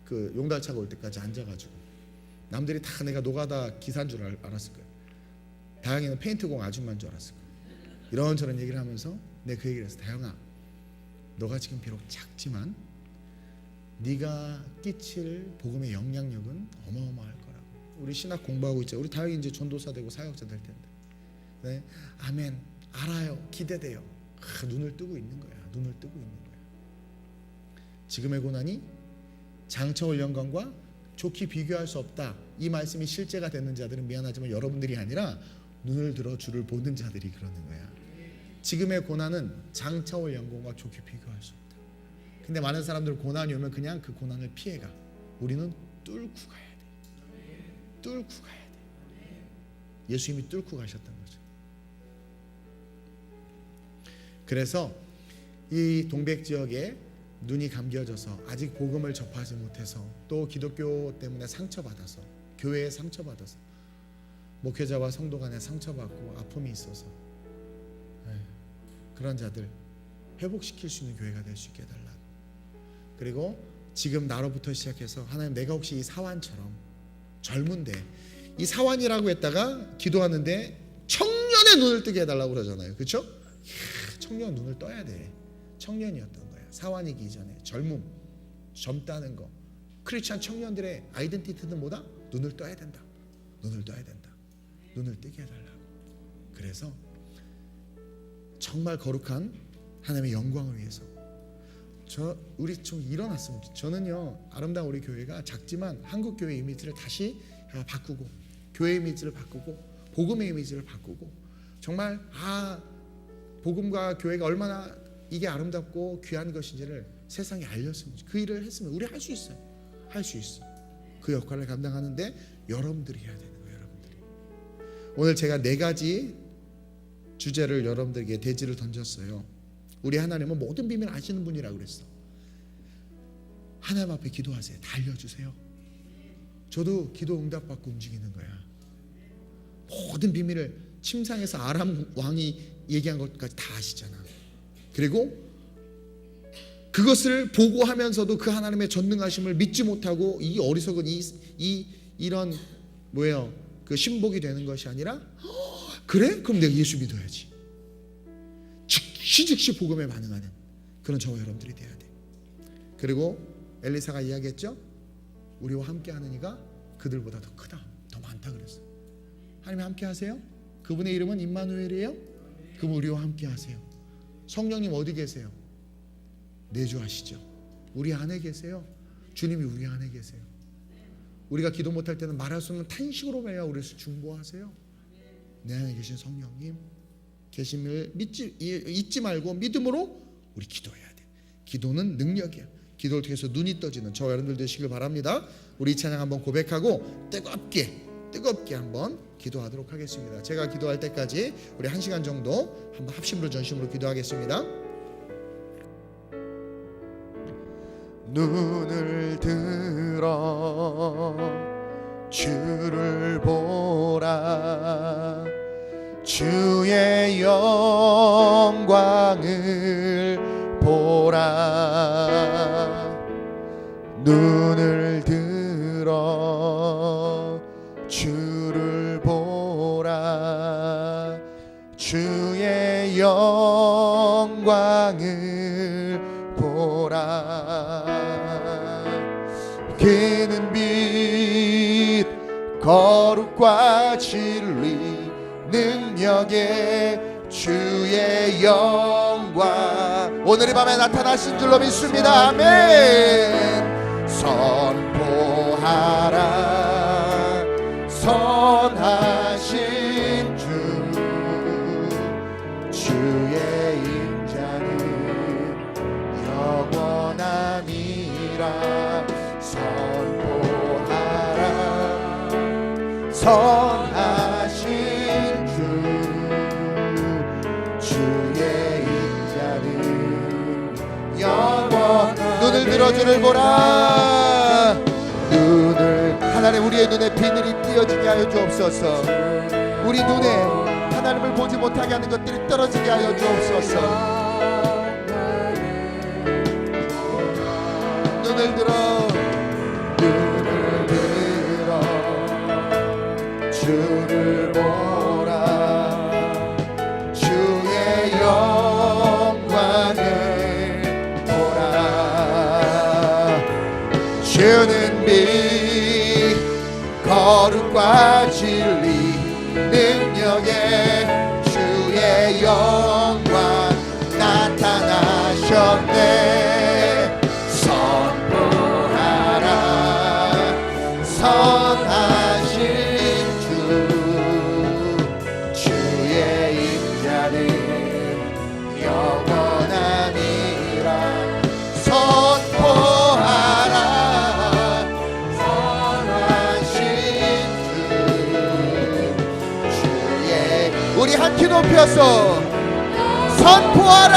그 용달차가 올 때까지 앉아가지고 남들이 다 내가 노가다 기사인 줄 알았을 거야. 다영이는 페인트공 아줌마인 줄 알았을 거야. 이런저런 얘기를 하면서 내가 그 얘기를 했어. 다영아, 너가 지금 비록 작지만 네가 끼칠 복음의 영향력은 어마어마할 거라고. 우리 신학 공부하고 있죠. 우리 다영이 이제 전도사 되고 사역자 될 텐데. 네? 아멘. 알아요. 기대돼요. 눈을 뜨고 있는 거야. 눈을 뜨고 있는 거야. 지금의 고난이 장차올 영광과 좋게 비교할 수 없다. 이 말씀이 실제가 되는 자들은 미안하지만 여러분들이 아니라 눈을 들어 주를 보는 자들이 그러는 거야. 지금의 고난은 장차올 영광과 좋게 비교할 수 없다. 근데 많은 사람들은 고난이 오면 그냥 그 고난을 피해가. 우리는 뚫고 가야 돼. 뚫고 가야 돼. 예수님이 뚫고 가셨던 거죠. 그래서 이 동백 지역에 눈이 감겨져서 아직 복음을 접하지 못해서 또 기독교 때문에 상처받아서, 교회에 상처받아서, 목회자와 성도 간에 상처받고 아픔이 있어서 그런 자들 회복시킬 수 있는 교회가 될 수 있게 해달라고. 그리고 지금 나로부터 시작해서 하나님, 내가 혹시 이 사환처럼 젊은데 이 사환이라고 했다가 기도하는데 청년의 눈을 뜨게 해달라고 그러잖아요. 그렇죠? 청년 눈을 떠야 돼. 청년이었던 거야. 사환이기 전에 젊다는 거. 크리스찬 청년들의 아이덴티티는 뭐다? 눈을 떠야 된다. 눈을 떠야 된다. 눈을 뜨게 해달라고. 그래서 정말 거룩한 하나님의 영광을 위해서 우리 좀 일어났으면. 저는요, 아름다운 우리 교회가 작지만 한국 교회 이미지를 다시 바꾸고, 교회 이미지를 바꾸고, 복음의 이미지를 바꾸고, 정말 복음과 교회가 얼마나 이게 아름답고 귀한 것인지를 세상에 알렸으면, 그 일을 했으면 우리 할 수 있어요. 할 수 있어. 그 역할을 감당하는데 여러분들이 해야 되는 거예요. 여러분들이. 오늘 제가 4가지 주제를 여러분들에게 대지를 던졌어요. 우리 하나님은 모든 비밀 아시는 분이라고 그랬어. 하나님 앞에 기도하세요. 다 알려주세요. 저도 기도 응답받고 움직이는 거야. 모든 비밀을 침상에서 아람 왕이 얘기한 것까지 다 아시잖아. 그리고 그것을 보고하면서도 그 하나님의 전능하심을 믿지 못하고 이 어리석은 이런 그 신복이 되는 것이 아니라 그래? 그럼 내가 예수 믿어야지. 즉시 복음에 반응하는 그런 저와 여러분들이 돼야 돼. 그리고 엘리사가 이야기했죠. 우리와 함께하는 이가 그들보다 더 크다, 더 많다 그랬어. 하나님 함께 하세요. 그분의 이름은 임마누엘이에요. 그분 우리와 함께 하세요. 성령님 어디 계세요? 내주하시죠. 우리 안에 계세요. 주님이 우리 안에 계세요. 우리가 기도 못할 때는 말할 수 없는 탄식으로 매여 우리를 중보하세요. 내 안에 계신 성령님 계심을 잊지 말고 믿음으로 우리 기도해야 돼. 기도는 능력이야. 기도를 통해서 눈이 떠지는 저와 여러분들 되시길 바랍니다. 우리 이 찬양 한번 고백하고 뜨겁게 한번 기도하도록 하겠습니다. 제가 기도할 때까지 우리 1시간 정도 한번 합심으로 전심으로 기도하겠습니다. 눈을 들어 주를 보라. 주의 영광을 보라. 눈을 들어 주를 보라. 주의 영광을 보라. 그는 빛 거룩과 진리 능력의 주의 영광 오늘 이 밤에 나타나신 줄로 믿습니다. 아멘. 선포하라. 선하신 주 주의 인자는 영원함이라. 선포하라. 선하신 주 주의 인자는 영원. 눈을 들어 주를 보라. 눈을 하나님 하나님 우리의 눈에 비늘이 띄어지게 하여 주옵소서. 우리 눈에 하나님을 보지 못하게 하는 것들이 떨어지게 하여 주옵소서. 눈을 들어 주를 보라. 주의 영광을 보라. 주는 빛 거룩과 진리 능력에 주의 영광 나타나셨네. 선포하라. 선하신 주 주의 임자는 영원함이라. 선포하라. 선하신 주 주의 우리 한 키 높여서 선포하라.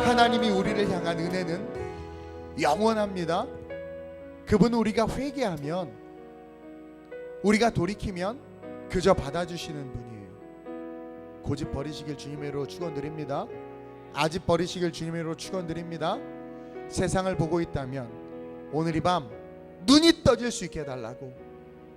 하나님이 우리를 향한 은혜는 영원합니다. 그분은 우리가 회개하면, 우리가 돌이키면 그저 받아주시는 분이에요. 고집 버리시길 주님으로 축원드립니다. 아집 버리시길 주님으로 축원드립니다. 세상을 보고 있다면 오늘 이 밤 눈이 떠질 수 있게 해달라고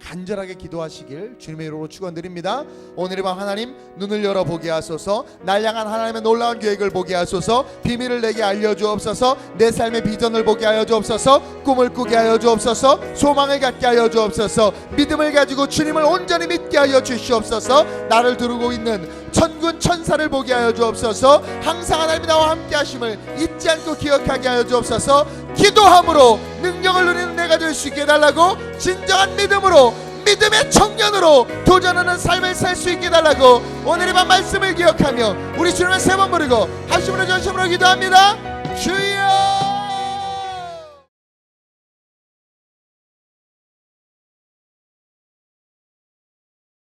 간절하게 기도하시길 주님의 이름으로 축원드립니다. 오늘 이 밤 하나님 눈을 열어보게 하소서. 날 향한 하나님의 놀라운 계획을 보게 하소서. 비밀을 내게 알려주옵소서. 내 삶의 비전을 보게 하여 주옵소서. 꿈을 꾸게 하여 주옵소서. 소망을 갖게 하여 주옵소서. 믿음을 가지고 주님을 온전히 믿게 하여 주시옵소서. 나를 두르고 있는 천군 천사를 보게 하여 주옵소서. 항상 하나님이 나와 함께 하심을 잊지 않고 기억하게 하여 주옵소서. 기도함으로 능력을 누리는 내가 될 수 있게 해달라고, 진정한 믿음으로, 믿음의 청년으로 도전하는 삶을 살 수 있게 해달라고 오늘 이 밤 말씀을 기억하며 우리 주님을 세 번 부르고 합심으로 전심으로 기도합니다. 주여